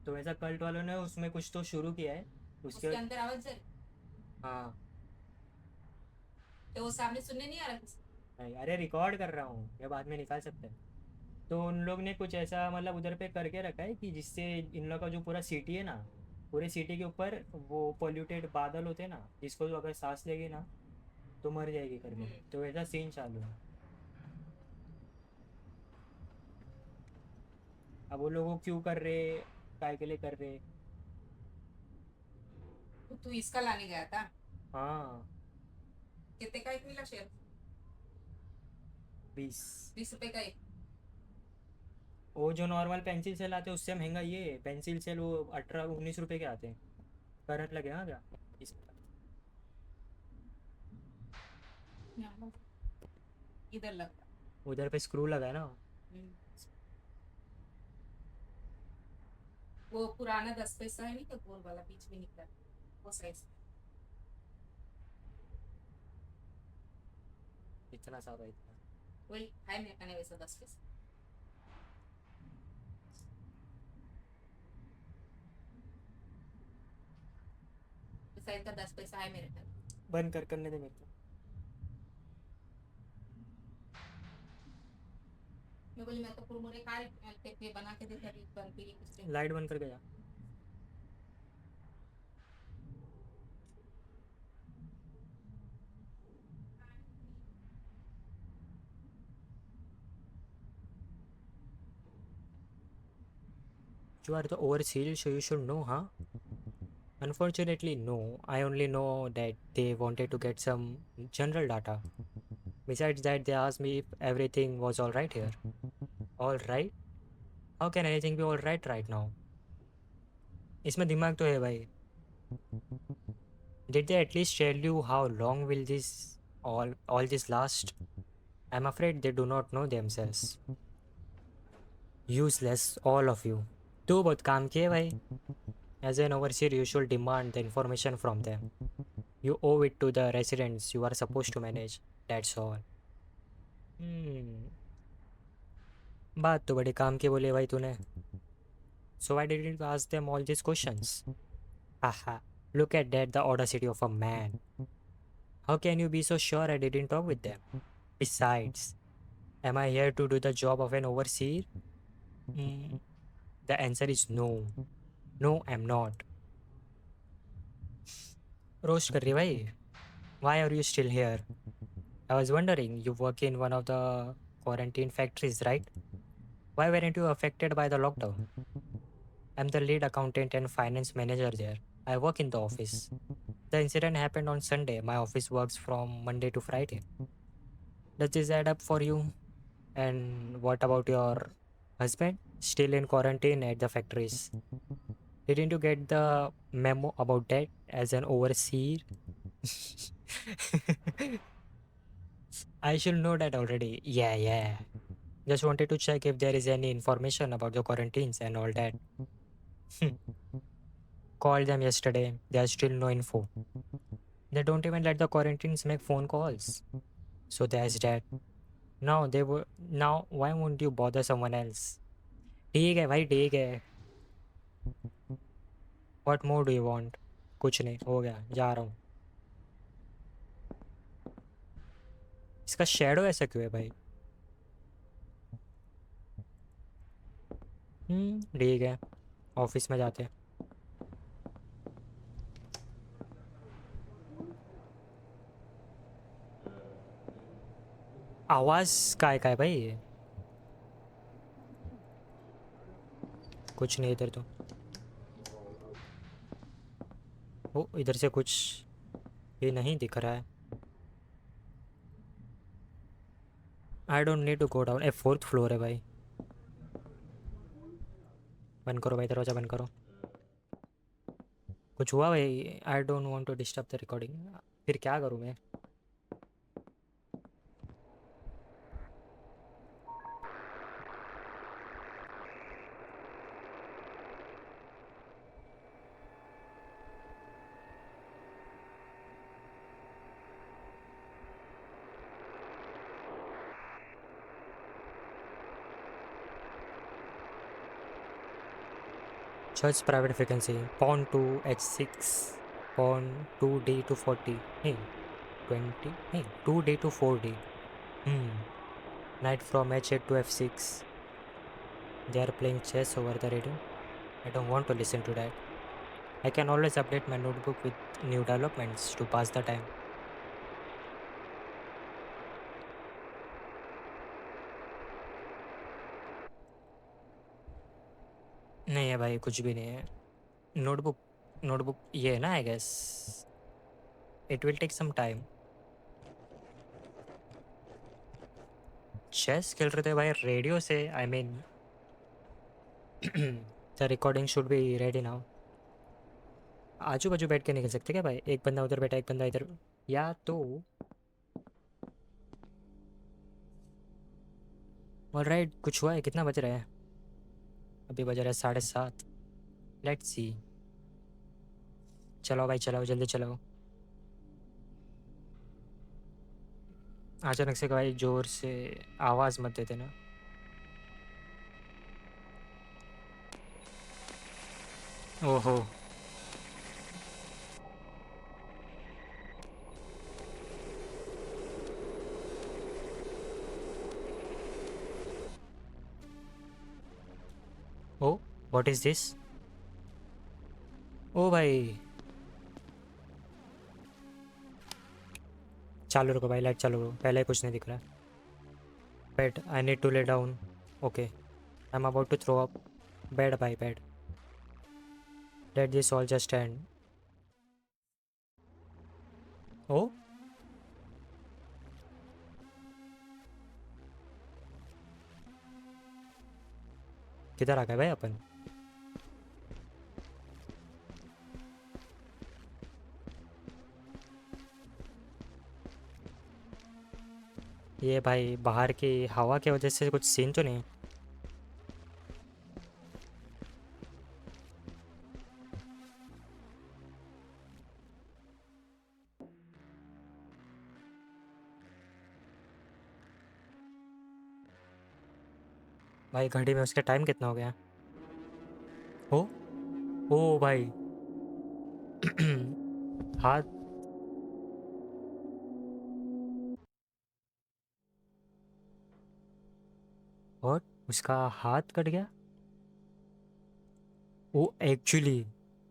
तो वैसा कल्ट वालों ने उसमें कुछ तो शुरू किया है उसके. उसके अंदर आवाज जा रही? हाँ. तो वो सामने सुनने नहीं आ रहा किसी? नहीं, अरे रिकॉर्ड कर रहा हूँ, ये बाद में निकाल सकते हैं. तो उन लोग ने कुछ ऐसा मतलब उधर पे करके रखा है कि जिससे इन लोग का जो पूरा सिटी है ना, पूरे सिटी के ऊपर वो पोल्यूटेड बादल होते हैं ना, जिसको जो अगर सांस लेगी ना तो मर जाएगी करके, तो वैसा सीन चालू है. अब वो लोग वो क्यों कर रहे, काय के लिए कर रहे. तो तू इसका लाने गया था? हाँ. कितने का एक मिला शेयर? 20. 20 रुपए का एक? वो जो नॉर्मल पेंसिल सेल आते हैं उससे महंगा ये पेंसिल सेल, वो 18-19 रुपए के आते हैं. करंट लगे हाँ क्या इस. यहाँ, इधर लग रहा। उधर पे स्क्रू लगा है ना. हम्म। वो पुराना 10 पैसा है नहीं तो गोल वाला बीच में निकला, वो साइज। इतना सारा इतना. वही है मेरे खाने वैसा 10 पैसा। तो साइज का 10 पैसा है मेरे खाने। बंद कर, करने दे मेरे को. मैं बोली मैं तो कुरमुरे खा रही पे बना के दे रही बन के कुछ भी। लाइट बंद करके जा. You are the overseer, so you should know, huh? Unfortunately, no. I only know that they wanted to get some general data. Besides that, they asked me if everything was alright here. Alright? How can anything be alright right now? इसमें दिमाग तो है भाई. Did they at least tell you how long will this all this last? I'm afraid they do not know themselves. Useless, all of you. तू बहुत काम किए भाई. As an overseer, you should demand the information from them. You owe it to the residents you are supposed to manage. That's all. Hmm. बात तो बड़े काम की बोले भाई तूने. So why didn't you ask them all these questions? Haha. Look at that, the audacity of a man. How can you be so sure I didn't talk with them? Besides, am I here to do the job of an overseer? Hmm. The answer is no. No, I'm not. Roast कर रही है भाई. Why are you still here? I was wondering, you work in one of the quarantine factories, right? Why weren't you affected by the lockdown? I'm the lead accountant and finance manager there. I work in the office. The incident happened on Sunday. My office works from Monday to Friday. Does this add up for you? And what about your husband? Still in quarantine at the factories. Didn't you get the memo about that as an overseer? I should know that already. Yeah, yeah. Just wanted to check if there is any information about the quarantines and all that. Called them yesterday. There's still no info. They don't even let the quarantines make phone calls. So there's that. Now they were. Now why won't you bother someone else? ठीक है भाई, ठीक है. What more do you want? कुछ नहीं, हो गया, जा रहा हूँ. इसका शेडो ऐसा क्यों है भाई? ठीक है, ऑफिस में जाते हैं। आवाज़ का है भाई ये? कुछ नहीं इधर तो। ओ, इधर से कुछ भी नहीं दिख रहा है। I don't need to go down. ए, फोर्थ फ्लोर है भाई। बंद करो भाई, दरवाज़ा बंद करो। कुछ हुआ भाई? I don't want to disturb the recording. फिर क्या करूँ मैं? Church private frequency pawn to h6 pawn 2d to 40 नहीं 20 नहीं 2d to 4d. Knight from h8 to f6. They are playing chess over the radio. I don't want to listen to that. I can always update my notebook with new developments to pass the time. नहीं है भाई, कुछ भी नहीं है। Notebook notebook ये है ना, I guess it will take some time. Chess खेल रहे थे भाई रेडियो से, I mean the recording should be ready now. आजू बाजू बैठ के नहीं खेल सकते क्या भाई? एक बंदा उधर बैठा, एक बंदा इधर, या तो ऑलराइट। कुछ हुआ है? कितना बज रहा है? अभी बज रहा है 7:30। Let's see. चलो भाई चलाओ, जल्दी चलाओ। अचानक से भाई जोर से आवाज़ मत देते ना। ओहो। ओ, व्हाट इज़ दिस? ओ भाई, चालू रखो भाई, लाइट चालू रखो, पहले कुछ नहीं दिख रहा। Bed, I need to lay down. Okay, I am about to throw up. Bed भाई bed. Let this all just end. Oh, किधर आ गए भाई अपन? ये भाई बाहर की हवा की वजह से कुछ सीन तो नहीं? भाई घड़ी में उसका टाइम कितना हो गया? ओ, ओ भाई हाथ। और उसका हाथ कट गया? ओ एक्चुअली,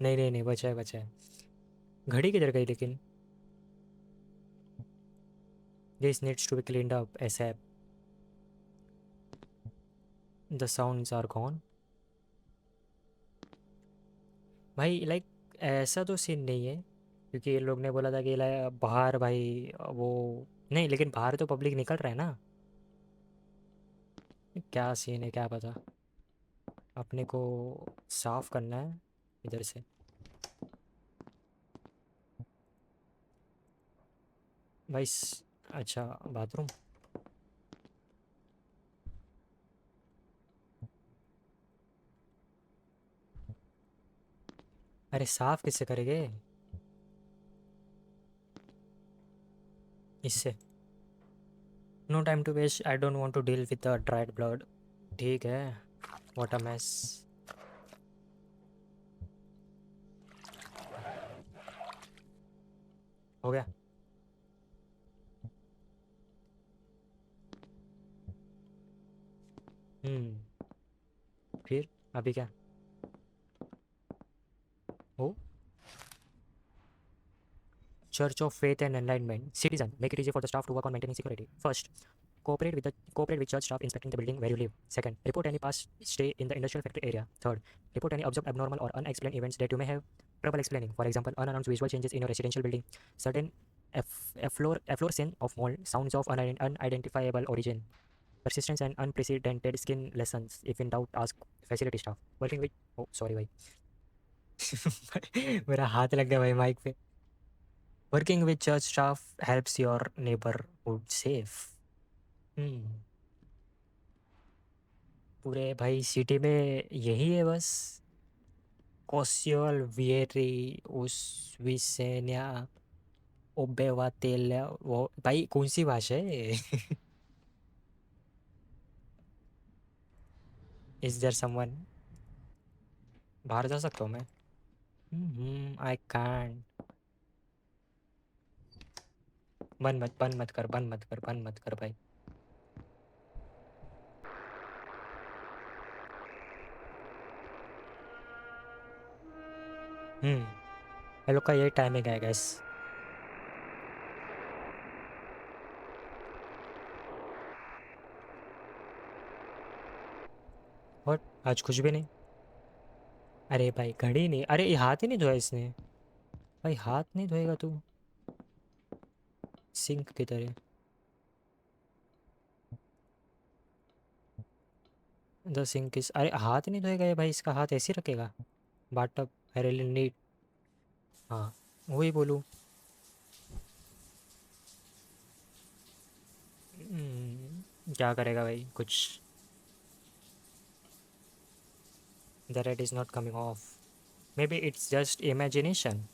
नहीं नहीं नहीं, बचा है बचा है। घड़ी किधर गई लेकिन? This needs to be cleaned up ASAP. The sounds are gone. भाई लाइक ऐसा तो सीन नहीं है, क्योंकि ये लोग ने बोला था कि बाहर भाई वो नहीं, लेकिन बाहर तो पब्लिक निकल रहा है ना। क्या सीन है क्या पता। अपने को साफ करना है इधर से। भाई अच्छा, बाथरूम। अरे साफ किससे करेंगे? इससे। No time to waste, I don't want to deal with the dried blood. ठीक है, व्हाट अ मैस। हो गया। फिर अभी क्या? ओ, Church of Faith and Enlightenment. Citizen, make it easy for the staff to work on maintaining security. First, cooperate with church staff inspecting the building where you live. Second, report any past stay in the industrial factory area. Third, report any observed abnormal or unexplained events that you may have trouble explaining. For example, unannounced visual changes in your residential building, sudden efflorescence of mold, sounds of unidentifiable origin, persistence and unprecedented skin lessons. If in doubt, ask facility staff. Working with oh sorry भाई मेरा हाथ लग गया भाई mic पे. Working with church staff helps your neighborhood safe. हम्म. पूरे भाई city में यही है बस. कोसियल वियरी उस विसेन्या ओबेवा तेल वो भाई कौन सी भाषा है? Is there someone? बाहर जा सकता हूँ मैं? I can't. बंद मत कर भाई. ये लोग का यही टाइमिंग है गैस. और आज कुछ भी नहीं. अरे भाई घड़ी नहीं. अरे ये हाथ ही नहीं धोया इसने. भाई हाथ नहीं धोएगा तू? सिंक किधर है? The sink is. अरे हाथ नहीं धोएगा ये भाई. इसका हाथ ऐसे ही रखेगा. बाटअप आई रियली नीड. हाँ, वही बोलूँ. क्या करेगा भाई कुछ. The red is not coming off. Maybe it's just imagination.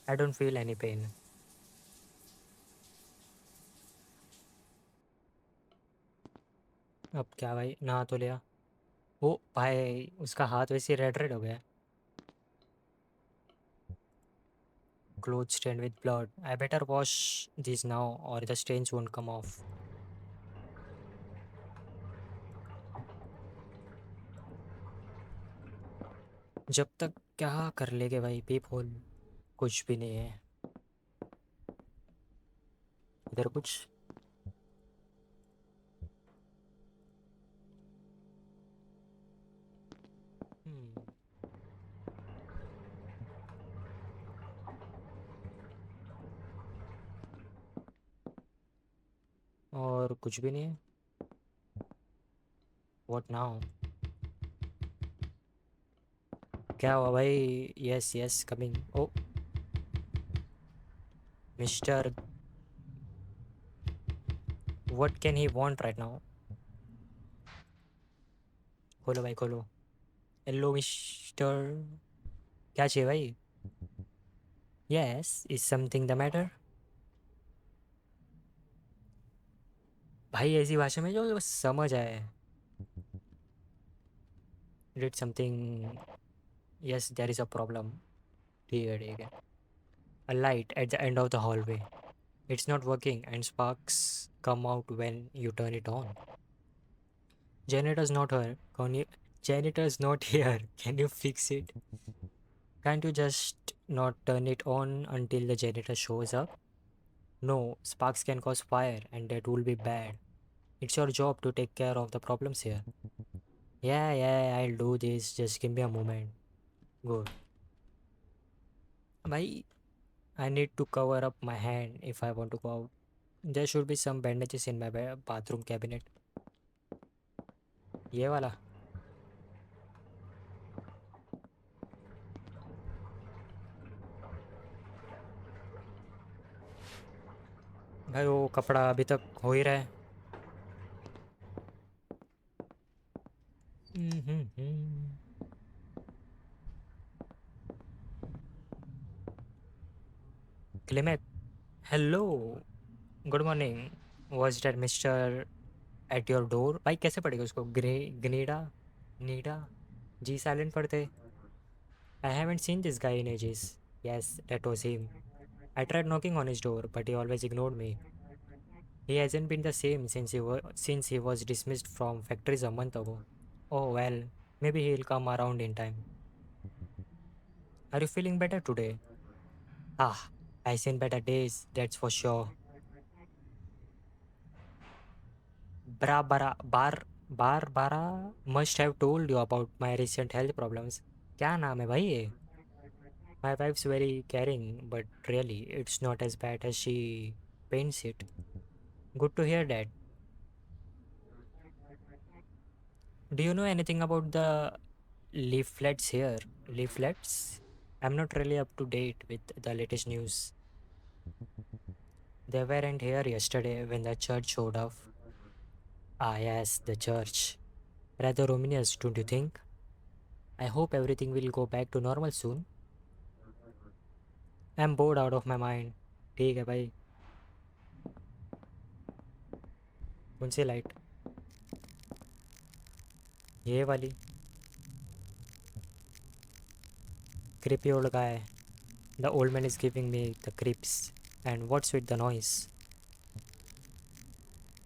I don't feel any pain. अब क्या भाई. नहा तो लिया. ओ भाई उसका हाथ वैसे रेड रेड हो गया. Cloth stain with blood. I better wash this now or the stains won't come off. जब तक क्या कर लेगे भाई पीप होल. कुछ भी नहीं है इधर कुछ. हम्म, और कुछ भी नहीं है. What now? क्या हुआ भाई? Yes yes coming. Oh mister. What can he want right now? खोलो भाई खोलो. Hello mister. क्या चाहिए भाई? Yes is something the matter? भाई ऐसी भाषा में जो समझ आए. Did something. Yes there is a problem. ठीक है ठीक है. A light at the end of the hallway. It's not working and sparks come out when you turn it on. Janitor's not here. Can you? Janitor's not here. Can you fix it? Can't you just not turn it on until the janitor shows up? No, sparks can cause fire and that will be bad. It's your job to take care of the problems here. Yeah, I'll do this. Just give me a moment. Good. Bhai, I need to cover up my hand if I want to go out. There should be some bandages in my bathroom cabinet. ये वाला. भाई वो कपड़ा अभी तक हो ही रहा है. क्लेमेट. Hello. Good morning. Was that mister at your door? भाई कैसे पड़ेगा उसको? ग्नीडा. नीडा. जी साइलेंट पढ़ते. I haven't seen this guy in ages. Yes that was him. I tried knocking on his door, but he always ignored me. He hasn't been the same since he was dismissed from factories a month ago. Oh well, maybe he'll come around in time. Are you feeling better today? Ah, I seen better days, that's for sure. Barbara must have told you about my recent health problems. क्या नाम है भाई ये? My wife's very caring, but really, it's not as bad as she paints it. Good to hear that. Do you know anything about the leaflets here? Leaflets? I'm not really up to date with the latest news. They weren't here yesterday when the church showed up. Ah, yes, the church. Rather ominous, don't you think? I hope everything will go back to normal soon. I'm bored out of my mind. ठीक है भाई. कौन सी light? ये वाली. Creepy old guy. The old man is giving me the creeps. And what's with the noise?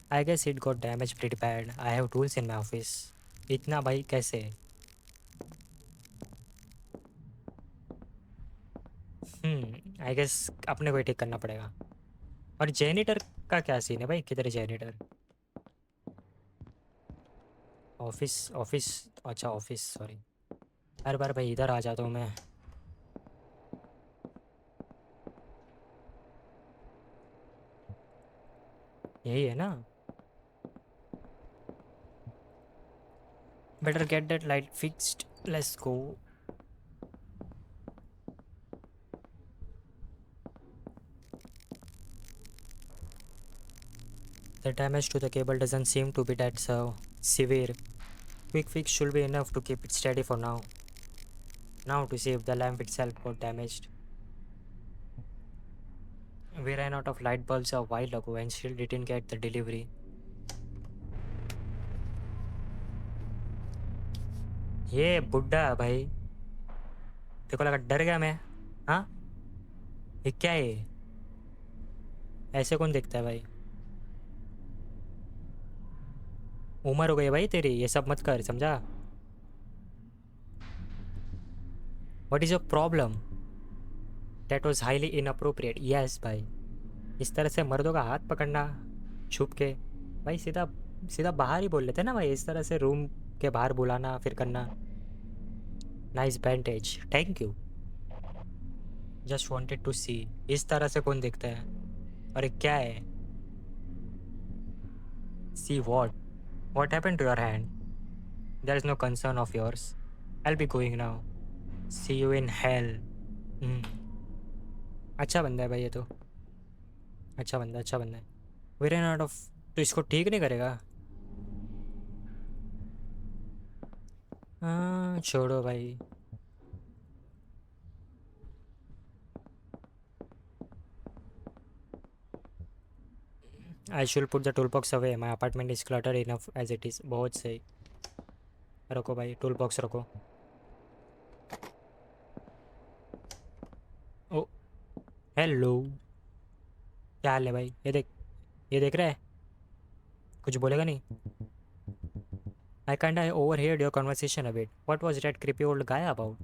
I guess it got damaged pretty bad. I have tools in my office. इतना भाई कैसे? I guess अपने को ही ठीक करना पड़ेगा. और janitor का क्या सीन है भाई? किधर है जेनिटर? Office office. अच्छा ऑफिस, सॉरी. हर बार भाई इधर आ जाता हूँ मैं. यही है ना? Better get that light fixed. Let's go. The damage to the cable doesn't seem to be that severe. Quick fix should be enough to keep it steady for now. Now to see if the lamp itself got damaged. We ran out of light bulbs a while ago and still didn't get the delivery. ये बुड्ढा भाई. तेरे को लगा डर गया मैं? हाँ? ये क्या है ये? ऐसे कौन देखता है भाई? उम्र हो गई है भाई तेरी, ये सब मत कर, समझा? What is your problem? That was highly inappropriate. Yes भाई. इस तरह से मर्दों का हाथ पकड़ना छुप के. भाई सीधा सीधा बाहर ही बोल लेते ना भाई. इस तरह से रूम के बाहर बुलाना फिर करना. Nice bandage, thank you. Just wanted to see. इस तरह से कौन देखता है? अरे क्या है? See what happened to your hand? There is no concern of yours. I will be going now. See you in hell. अच्छा बंदा है भाई ये तो. अच्छा बंदा है. Very not off. तो इसको ठीक नहीं करेगा? हाँ छोड़ो भाई. I should put the tool box away. My apartment is clutter enough as it is. बहुत सही. रखो भाई, टूल बॉक्स रखो. Oh hello. क्या हाल है भाई? ये देख. ये देख रहा है? कुछ बोलेगा नहीं? I kinda overheard your conversation a bit. What was that creepy old guy about?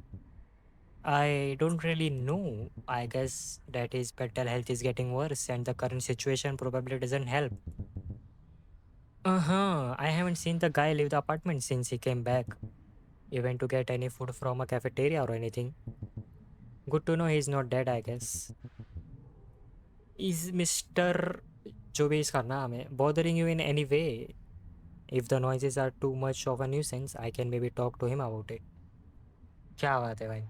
I don't really know. I guess that his mental health is getting worse and the current situation probably doesn't help. Uh-huh. I haven't seen the guy leave the apartment since he came back. Even to get any food from a cafeteria or anything. Good to know he's not dead, I guess. Is Mr. जो भी इसका नाम है bothering you in any way? If the noises are too much of a nuisance, I can maybe talk to him about it. क्या बात है भाई?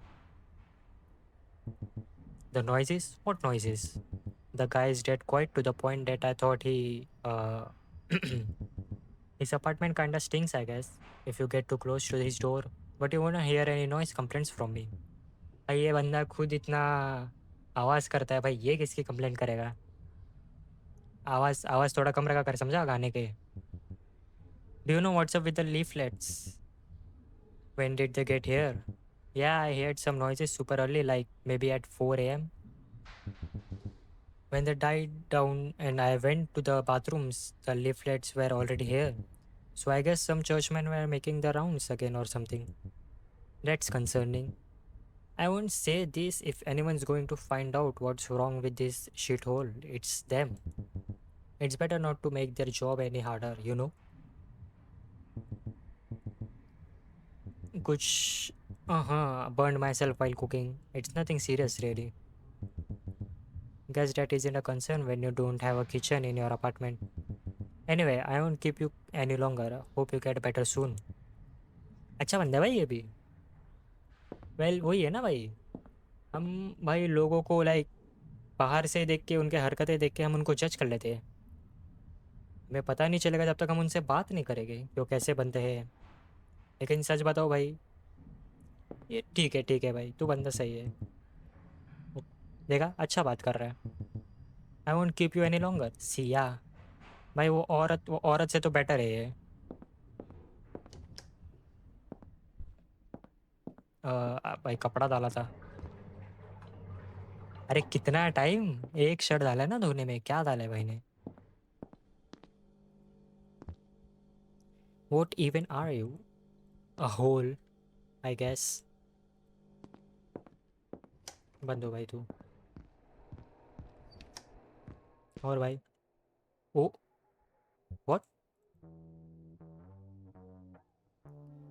The noises? What noises? The guy is dead quiet to the point that I thought his apartment kinda stinks, I guess, if you get too close to his door. But you won't hear any noise complaints from me. भाई ये बंदा खुद इतना आवाज़ करता है भाई, ये किसकी कंप्लेंट करेगा? आवाज़ आवाज़ थोड़ा कम रखा कर, समझा गाने के? Do you know what's up with the leaflets? When did they get here? Yeah, I heard some noises super early, like maybe at 4 a.m. When they died down and I went to the bathrooms, the leaflets were already here. So I guess some churchmen were making the rounds again or something. That's concerning. I won't say this. If anyone's going to find out what's wrong with this shithole, it's them. It's better not to make their job any harder, you know? Kuch, burned myself while cooking. It's nothing serious, really. Guess that isn't a concern when you don't have a kitchen in your apartment. Anyway, I won't keep you any longer. Hope you get better soon. अच्छा बंदा है भाई ये भी. Well वही है ना भाई. हम भाई लोगों को लाइक बाहर से देख के उनके हरकतें देख के हम उनको जज कर लेते हैं. हमें पता नहीं चलेगा जब तक हम उनसे बात नहीं करेंगे कि वो कैसे बनते हैं. लेकिन सच बताओ भाई, ये ठीक है भाई, तू बंदा सही है. देखा, अच्छा बात कर रहा है. I won't keep you any longer. Siya भाई, वो औरत से तो बेटर है ये. भाई कपड़ा डाला था. अरे कितना टाइम. एक शर्ट डाला है ना धोने में, क्या डाला है भाई ने. What even are you. A hole, I guess. बंद हो भाई तू. और भाई. ओ. व्हाट.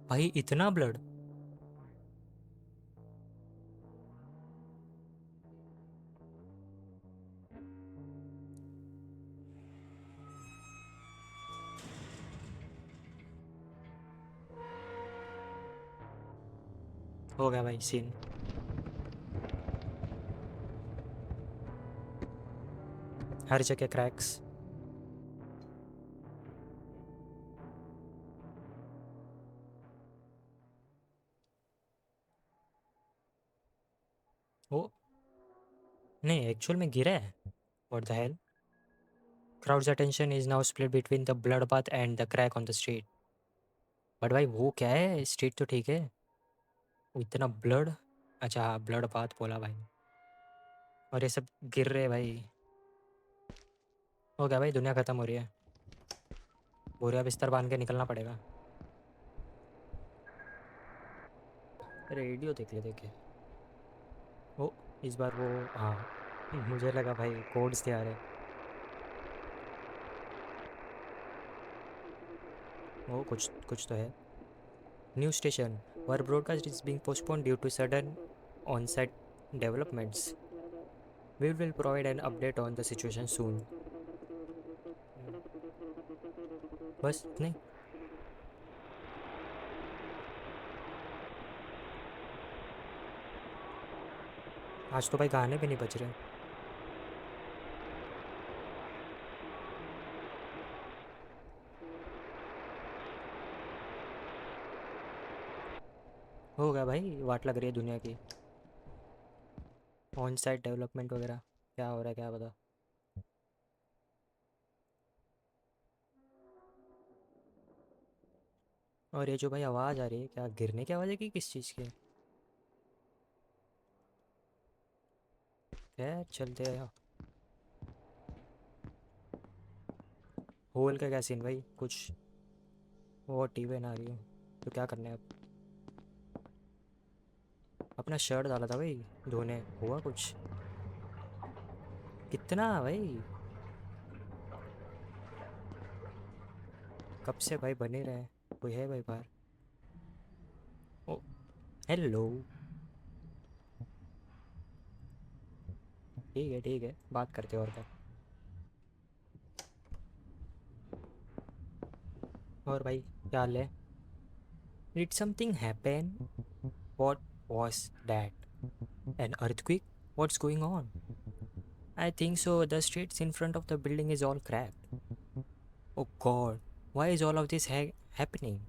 भाई इतना ब्लड. हो गया भाई सीन. हर जगह क्रैक्स. ओ. नहीं, एक्चुअल में गिरा है. What the hell. Crowd's attention is now split between the bloodbath and the crack on the street. But भाई वो क्या है, स्ट्रीट तो ठीक है. वो इतना ब्लड. अच्छा हाँ, ब्लड बाथ बोला भाई. और ये सब गिर रहे भाई. हो गया भाई, दुनिया ख़त्म हो रही है. बोरिया बिस्तर बांध के निकलना पड़ेगा. रेडियो देख ले देखे. ओ. इस बार वो. हाँ, मुझे लगा भाई कोड्स थे आ रहे. वो कुछ कुछ तो है. New station. Were broadcast is being postponed due to sudden on-set developments. We will provide an update on the situation soon. बस नहीं. आज तो भाई गाने भी नहीं बज रहे. हो गया भाई, वाट लग रही है दुनिया की. ऑन साइट डेवलपमेंट वगैरह क्या हो रहा है क्या पता. और ये जो भाई आवाज़ आ रही है, क्या गिरने की आवाज़ है कि किस चीज़ की है? खैर चलते हैं. होल का क्या सीन भाई कुछ. वो टीवी ना आ रही हो तो क्या करना है अब. अपना शर्ट डाला था भाई धोने, हुआ कुछ. कितना भाई. कब से भाई बने रहे. कोई है भाई बाहर. ओ. हेलो. ठीक है बात करते हैं और क्या. और भाई क्या हाल है. Did something happen. What was that. An earthquake. What's going on. I think so the streets in front of the building is all cracked. Oh God. Why is all of this happening.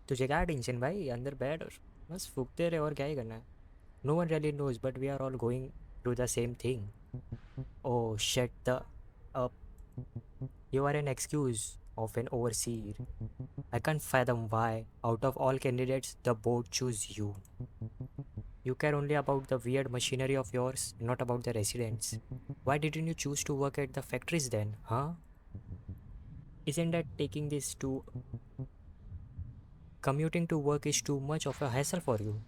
तुझे क्या tension भाई, अंदर बैठ और बस फूकते रहे, और क्या ही करना है. No one really knows but we are all going to the same thing. Oh, shut the up. You are an excuse of an overseer. I can't fathom why, out of all candidates, the board choose you. You care only about the weird machinery of yours, not about the residents. Why didn't you choose to work at the factories then, huh? Isn't that taking this to commuting to work is too much of a hassle for you?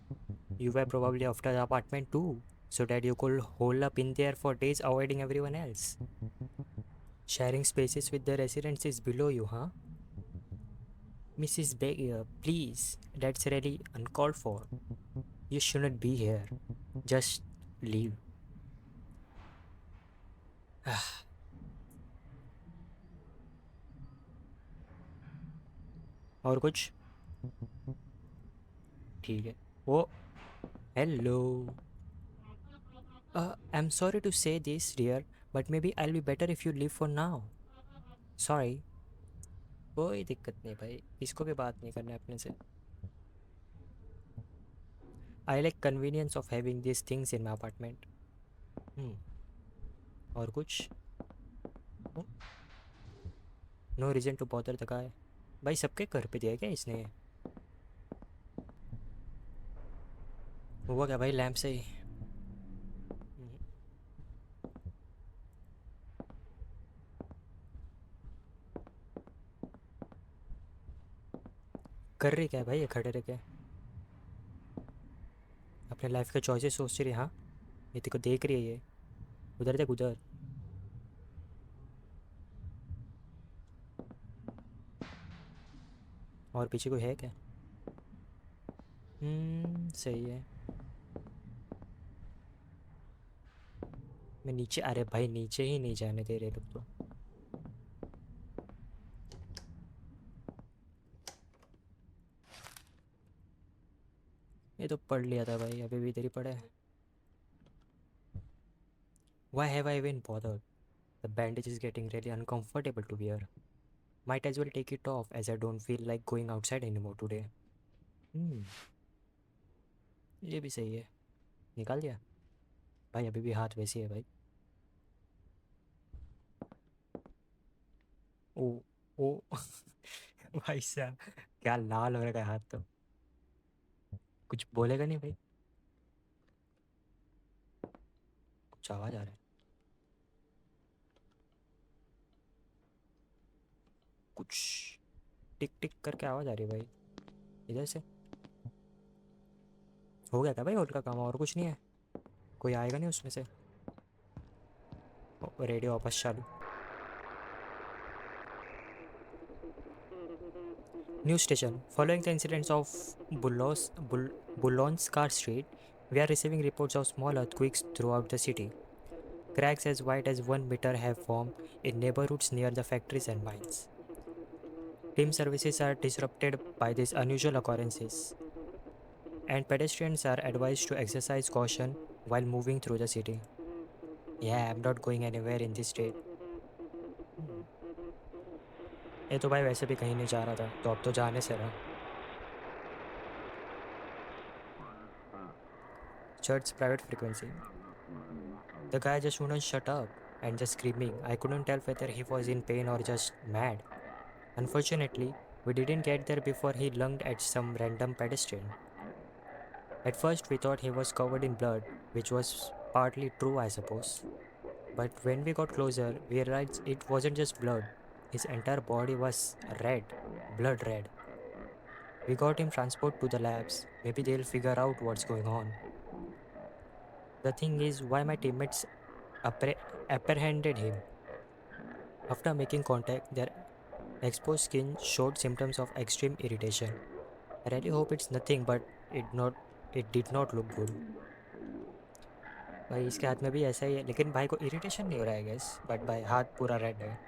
You were probably after the apartment too, so that you could hole up in there for days avoiding everyone else. Sharing spaces with the residents is below you, huh? Mrs. Baker, please, that's really uncalled for. You shouldn't be here. Just leave. और कुछ? ठीक है. Oh, hello. I'm sorry to say this, dear, but maybe I'll be better if you leave for now. Sorry. कोई दिक्कत नहीं भाई, इसको भी बात नहीं करना है अपने से. I like convenience of having these things in my apartment. Hmm. और कुछ? No reason to bother the guy. भाई सबके घर पे दिया क्या इसने? हुआ क्या भाई लैंप से ही? कर रही क्या है भाई ये खड़े रह के? अपने लाइफ के चॉइसेस सोच रही है, हाँ? ये तेरे को देख रही है ये. उधर देख उधर. और पीछे कोई है क्या? सही है. मैं नीचे, अरे भाई नीचे ही नहीं जाने दे रहे लोग तो. ये तो पढ़ लिया था भाई, अभी भी इधर ही पड़ा है. Why have I even bothered? The bandage is getting really uncomfortable to wear. Might as well take it off as I don't feel like going outside anymore today. हम्म ये भी सही है. निकाल दिया भाई, अभी भी हाथ वैसे ही है भाई. ओ ओ भाई साहब, क्या लाल हो रखा है हाथ तो. कुछ बोलेगा नहीं भाई? कुछ आवाज़ आ रहा है. कुछ टिक टिक करके आवाज़ आ रही है भाई इधर से. हो गया क्या भाई और का काम? और कुछ नहीं है? कोई आएगा नहीं उसमें से? रेडियो वापस चालू. News station. Following the incidents of Boulogne-Scar Street, we are receiving reports of small earthquakes throughout the city. Cracks as wide as 1 meter have formed in neighborhoods near the factories and mines. Team services are disrupted by these unusual occurrences, and pedestrians are advised to exercise caution while moving through the city. Yeah, I'm not going anywhere in this state. ये तो भाई वैसे भी कहीं नहीं जा रहा था, तो अब तो जाने से रहा. Church's private frequency. The guy just wouldn't shut up and just screaming. I couldn't tell whether he was in pain or just mad. Unfortunately, we didn't get there before he lunged at some random pedestrian. At first, we thought he was covered in blood, which was partly true, I suppose. But when we got closer, we realized it wasn't just blood. His entire body was red, blood red. We got him transported to the labs. Maybe they'll figure out what's going on. The thing is, why my teammates apprehended him. After making contact, their exposed skin showed symptoms of extreme irritation. I really hope it's nothing, but it did not look good. भाई इसके हाथ में भी ऐसा ही है, लेकिन भाई को इरिटेशन नहीं हो रहा है गैस, बट भाई हाथ पूरा रेड है.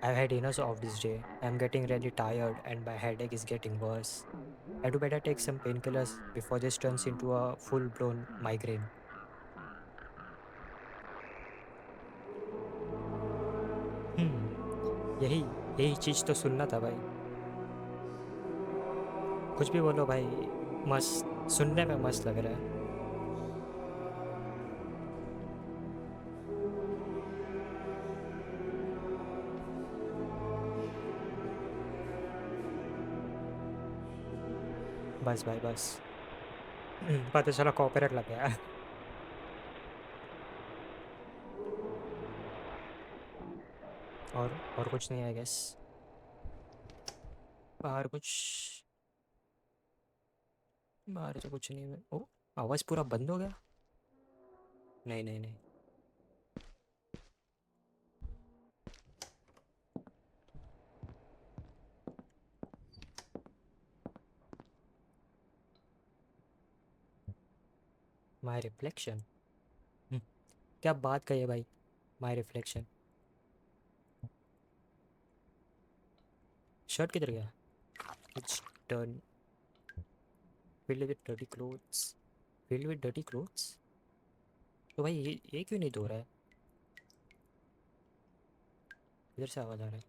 I've had enough of this day. I'm getting really tired and my headache is getting worse. I do better take some painkillers before this turns into a full-blown migraine. यही यही चीज़ तो सुनना था भाई. कुछ भी बोलो भाई, मस्त सुनने में मस्त लग रहा है. बस भाई बस. पता चला कॉपीराइट लग गया. और कुछ नहीं है गैस. बाहर कुछ, बाहर तो कुछ नहीं है। ओ, आवाज़ पूरा बंद हो गया। नहीं नहीं नहीं। My reflection. क्या बात कही है भाई। My reflection. शर्ट किधर गया? It's turn filled with dirty clothes. Filled with dirty clothes. तो भाई ये क्यों नहीं धो रहा है? इधर से आवाज़ आ रहा है।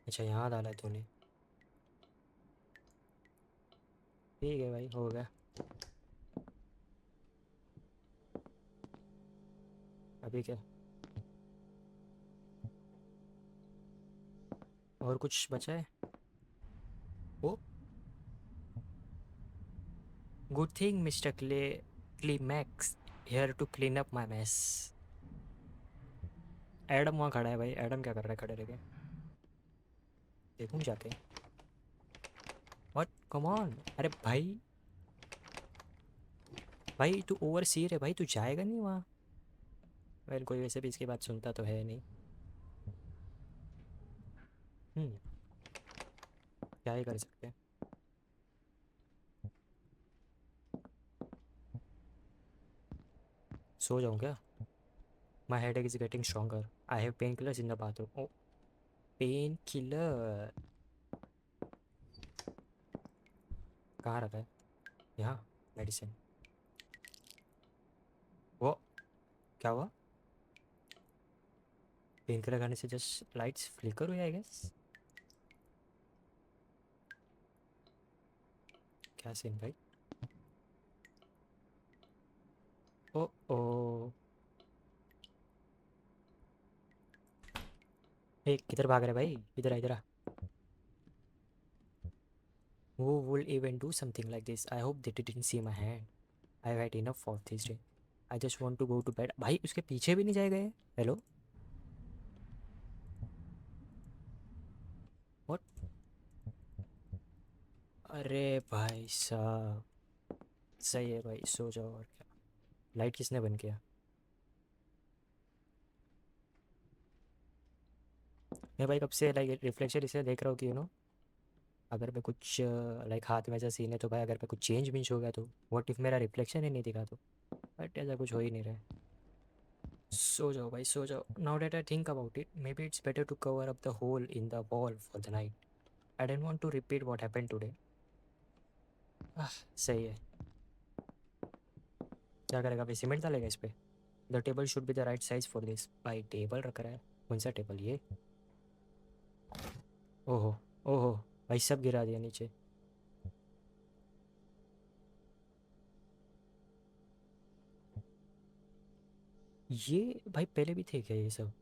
अच्छा, यहाँ डाला है तूने। ठीक है भाई, हो गया। अभी क्या? और कुछ बचा है? Oh, good thing mister Climax here to clean up my mess. Adam वहाँ खड़ा है भाई। एडम क्या कर रहा है खड़े रह के? देखूँ जाके। What, come on. अरे भाई, भाई तू ओवर सी रहे भाई, तू जाएगा नहीं वहाँ? वेल, कोई वैसे भी इसकी बात सुनता तो है नहीं। हम्म, क्या ही कर सकते हैं। सो जाऊँ क्या? My head is getting stronger. I have pain killers in the bathroom. Oh, pain killer कहाँ रखा है? यहाँ। मेडिसिन। वो क्या हुआ? पेन किलर खाने से जस्ट लाइट्स फ्लिकर हुई आई गेस। क्या सीन भाई? ओ ओ। एक किधर भाग रहा है भाई? इधर आ, इधर आ। Who would even do something like this? I hope they didn't see my hand. I've had enough of this day. I just want to go to bed. भाई उसके पीछे भी नहीं जाएगा ये? हेलो? व्हाट? अरे भाई साहब, सही है भाई, सो जाओ और क्या। लाइट किसने बंद किया? मैं भाई कब से लाइक रिफ्लेक्शन इसे देख रहा हूँ कि अगर मैं कुछ लाइक हाथ में ऐसा सीन है तो भाई, अगर मैं कुछ चेंज भी हो गया तो व्हाट इफ़ मेरा रिफ्लेक्शन ही नहीं दिखा तो? बट ऐसा कुछ हो ही नहीं रहा है। सो जाओ भाई, सो जाओ। Now that I think about it, maybe it's better to cover up the hole in the wall for the night. I don't want to repeat what happened today. सही है। क्या करेगा भाई, सीमेंट डालेगा इस पे? The table should be the right size for this. भाई table रख रहा है? कौन सा टेबल ये? ओहो, ओहो, भाई सब गिरा दिया नीचे। ये भाई पहले भी थे क्या ये सब?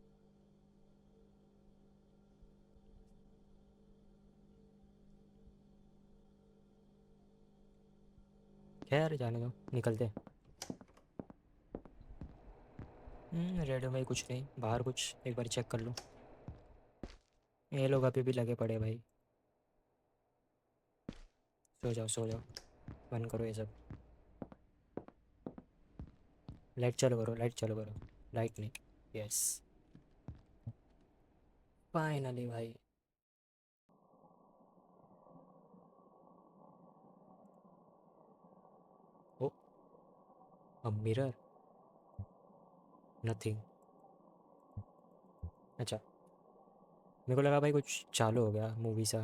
खैर जाने दो, निकलते हैं। रेडियो में कुछ नहीं, बाहर कुछ एक बार चेक कर लो। ये लोग अभी भी लगे पड़े भाई। सो जाओ, सो जाओ। बंद करो ये सब। लाइट चालू करो, लाइट चालू करो। लाइट नहीं। यस, फाइनली भाई। ओ, अ मिरर। नथिंग। अच्छा, मेरे को लगा भाई कुछ चालू हो गया मूवी सा।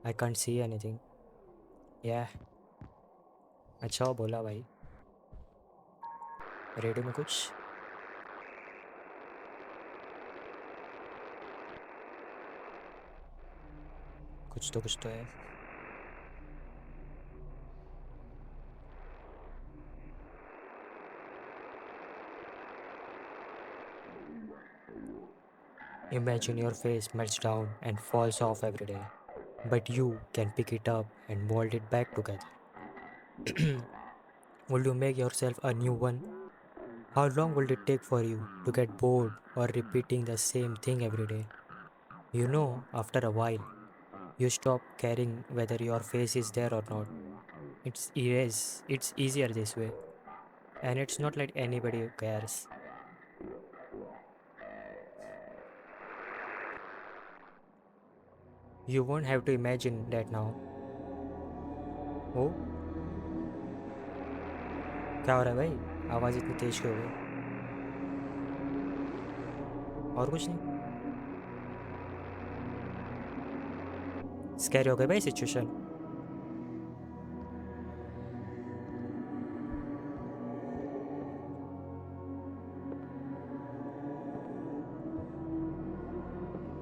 I can't see anything. या, अच्छा वो बोला भाई। रेडियो में कुछ, कुछ तो है। Imagine your face melts down and falls off every day, but you can pick it up and mold it back together. Will you make yourself a new one? How long will it take for you to get bored or repeating the same thing every day? You know, after a while, you stop caring whether your face is there or not. It's easier this way, and it's not like anybody cares. You won't have to imagine that now. Oh, क्या हो रहा है भाई? आवाज़ इतनी तेज क्यों हो गई? और कुछ नहीं? स्कैरी हो गई भाई सिचुएशन?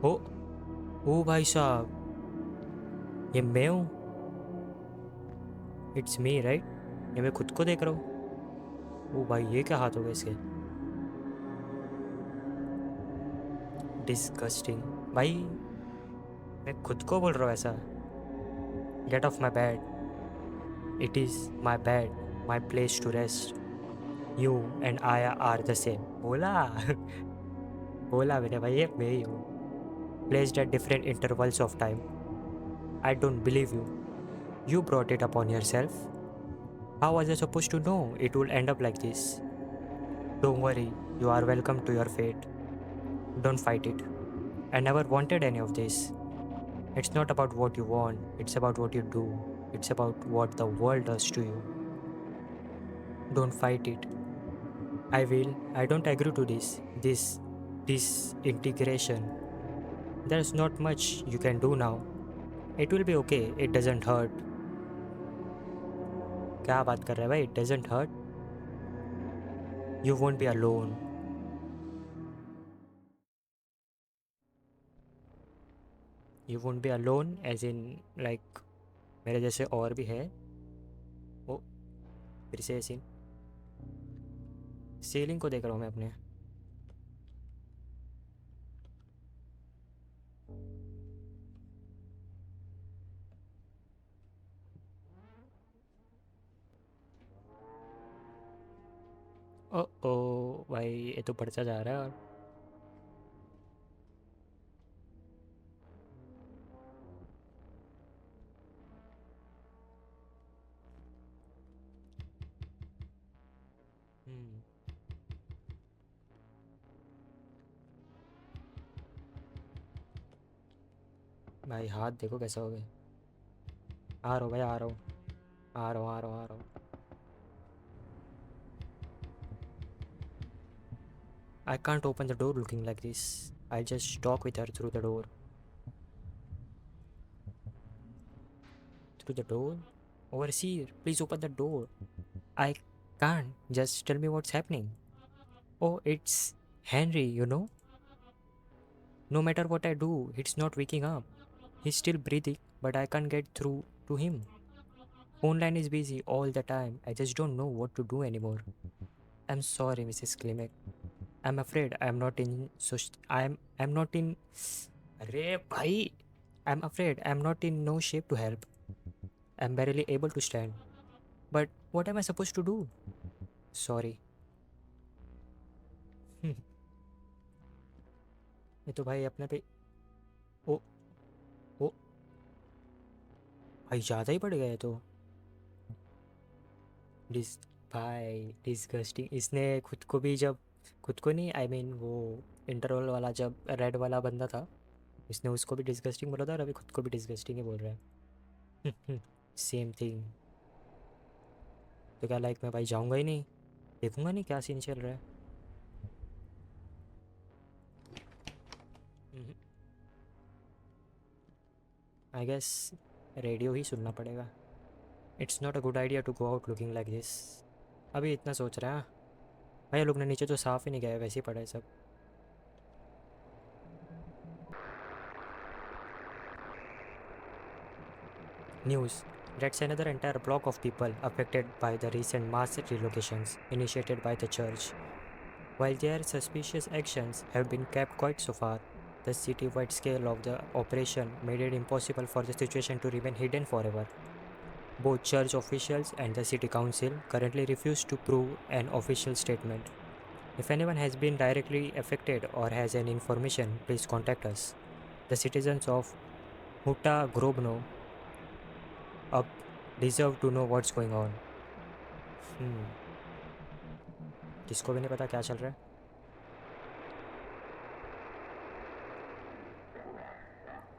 ओ, ओ भाई साहब, ये मैं हूँ? It's me right? ये मैं खुद को देख रहा हूँ? ओ भाई, ये क्या हाथ हो गए इसके? डिस्गस्टिंग। भाई, मैं खुद को बोल रहा हूँ ऐसा? Get off my bed. It is my bed, my place to rest. You and I are the same. बोला बोला मैंने भाई, ये मैं ही हूँ। Placed at different intervals of time. I don't believe you. You brought it upon yourself. How was I supposed to know it would end up like this? Don't worry, you are welcome to your fate. Don't fight it. I never wanted any of this. It's not about what you want, it's about what you do. It's about what the world does to you. Don't fight it. I will. I don't agree to this. This integration. There's not much you can do now. It will be okay. It doesn't hurt. क्या बात कर रहा है भाई? It doesn't hurt. You won't be alone. You won't be alone as in like मेरे जैसे और भी है। वो फिर से सीन, सीलिंग को देख रहा हूँ मैं अपने। ओ ओ भाई, ये तो बढ़ता जा रहा है। और हम्म, भाई हाथ देखो कैसा हो गया। आ रहा हूँ भाई, आ रहा हूँ, आ रहा हूँ, आ रहा हूँ, आ रहा हूँ। I can't open the door looking like this. I just talk with her through the door. Through the door? Overseer, please open the door. I can't. Just tell me what's happening. Oh, it's Henry, you know? No matter what I do, it's not waking up. He's still breathing, but I can't get through to him. Phone line is busy all the time. I just don't know what to do anymore. I'm sorry, Mrs. Klimek. I'm afraid I'm not in. I'm not in. अरे भाई, I'm afraid I'm not in no shape to help. I'm barely able to stand. But what am I supposed to do? Sorry. ये तो भाई अपने पे। ओ ओ भाई, ज़्यादा ही पड़ गया है तो। डिस भाई डिस्गस्टिंग। इसने खुद को भी, जब खुद को नहीं, आई मीन वो इंटरवल वाला जब रेड वाला बंदा था, इसने उसको भी डिस्गस्टिंग बोला था और अभी खुद को भी डिस्गस्टिंग ही बोल रहा है। Same thing. तो क्या लाइक मैं भाई जाऊंगा ही नहीं, देखूंगा नहीं क्या सीन चल रहा है। आई गेस रेडियो ही सुनना पड़ेगा। It's not a good idea to go out looking like this. अभी इतना सोच रहा है भाई, ये लोग ने नीचे तो साफ ही नहीं गया है, वैसे ही पड़ा है सब। News. That's another entire block of people affected by the recent mass relocations initiated by the church. While their suspicious actions have been kept quiet so far, the city-wide scale of the operation made it impossible for the situation to remain hidden forever. Both church officials and the city council currently refuse to prove an official statement. If anyone has been directly affected or has any information, please contact us. The citizens of Huta Grobno up deserve to know what's going on. Hmm. किसको भी नहीं पता क्या चल रहा है.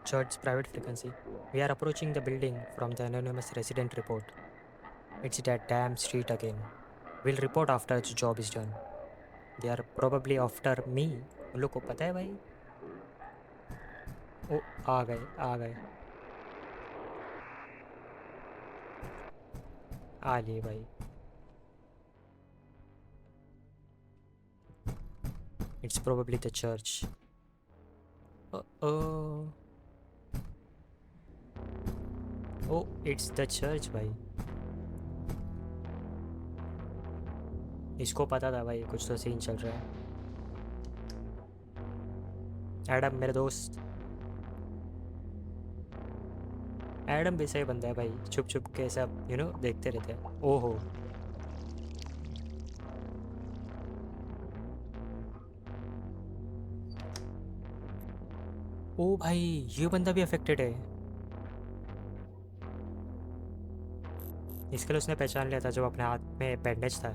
Church private frequency. We are approaching the building from the anonymous resident report. It's that damn street again. We'll report after the job is done. They are probably after me. उन लोग को पता है भाई. ओ आ गए आ गए. आ लिए भाई. It's probably the church. Oh, oh, it's the church भाई. इसको पता था भाई कुछ तो सीन चल रहा है. एडम मेरे दोस्त. एडम भी सही बंदा है भाई. छुप छुप के सब देखते रहते हैं. ओहो. ओ भाई ये बंदा भी अफेक्टेड है. इसके लिए उसने पहचान लिया था जब अपने हाथ में बैंडेज था.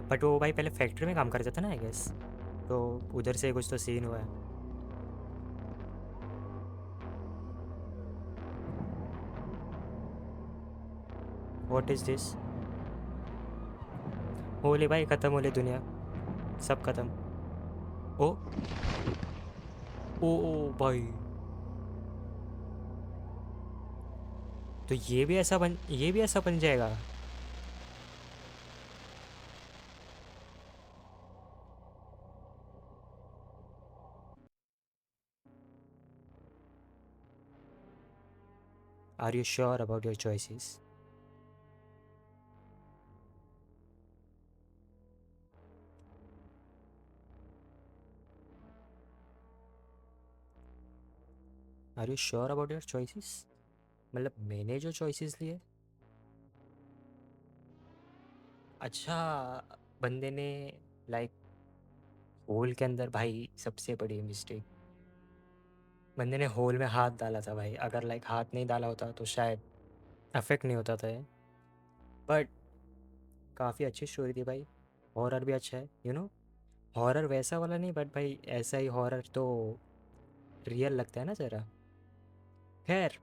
बट वो भाई पहले फैक्ट्री में काम करता था ना आई गेस. तो उधर से कुछ तो सीन हुआ है. What is this. होली भाई ख़त्म होली दुनिया. सब ख़त्म. ओ ओ ओ भाई. तो ये भी ऐसा बन जाएगा. Are you sure about your choices. Are you sure about your choices. मतलब मैंने जो चॉइसेस लिए. अच्छा. बंदे ने लाइक होल के अंदर भाई सबसे बड़ी मिस्टेक. बंदे ने होल में हाथ डाला था भाई. अगर लाइक हाथ नहीं डाला होता तो शायद अफेक्ट नहीं होता था. बट काफ़ी अच्छी स्टोरी थी भाई. हॉरर भी अच्छा है हॉरर वैसा वाला नहीं बट भाई ऐसा ही हॉरर तो रियल लगता है ना ज़रा. खैर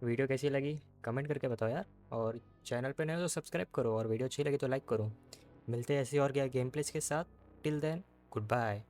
वीडियो कैसी लगी कमेंट करके बताओ यार. और चैनल पे नए हो तो सब्सक्राइब करो और वीडियो अच्छी लगी तो लाइक करो. मिलते हैं ऐसी और क्या गेम प्लेस के साथ. Till then good bye.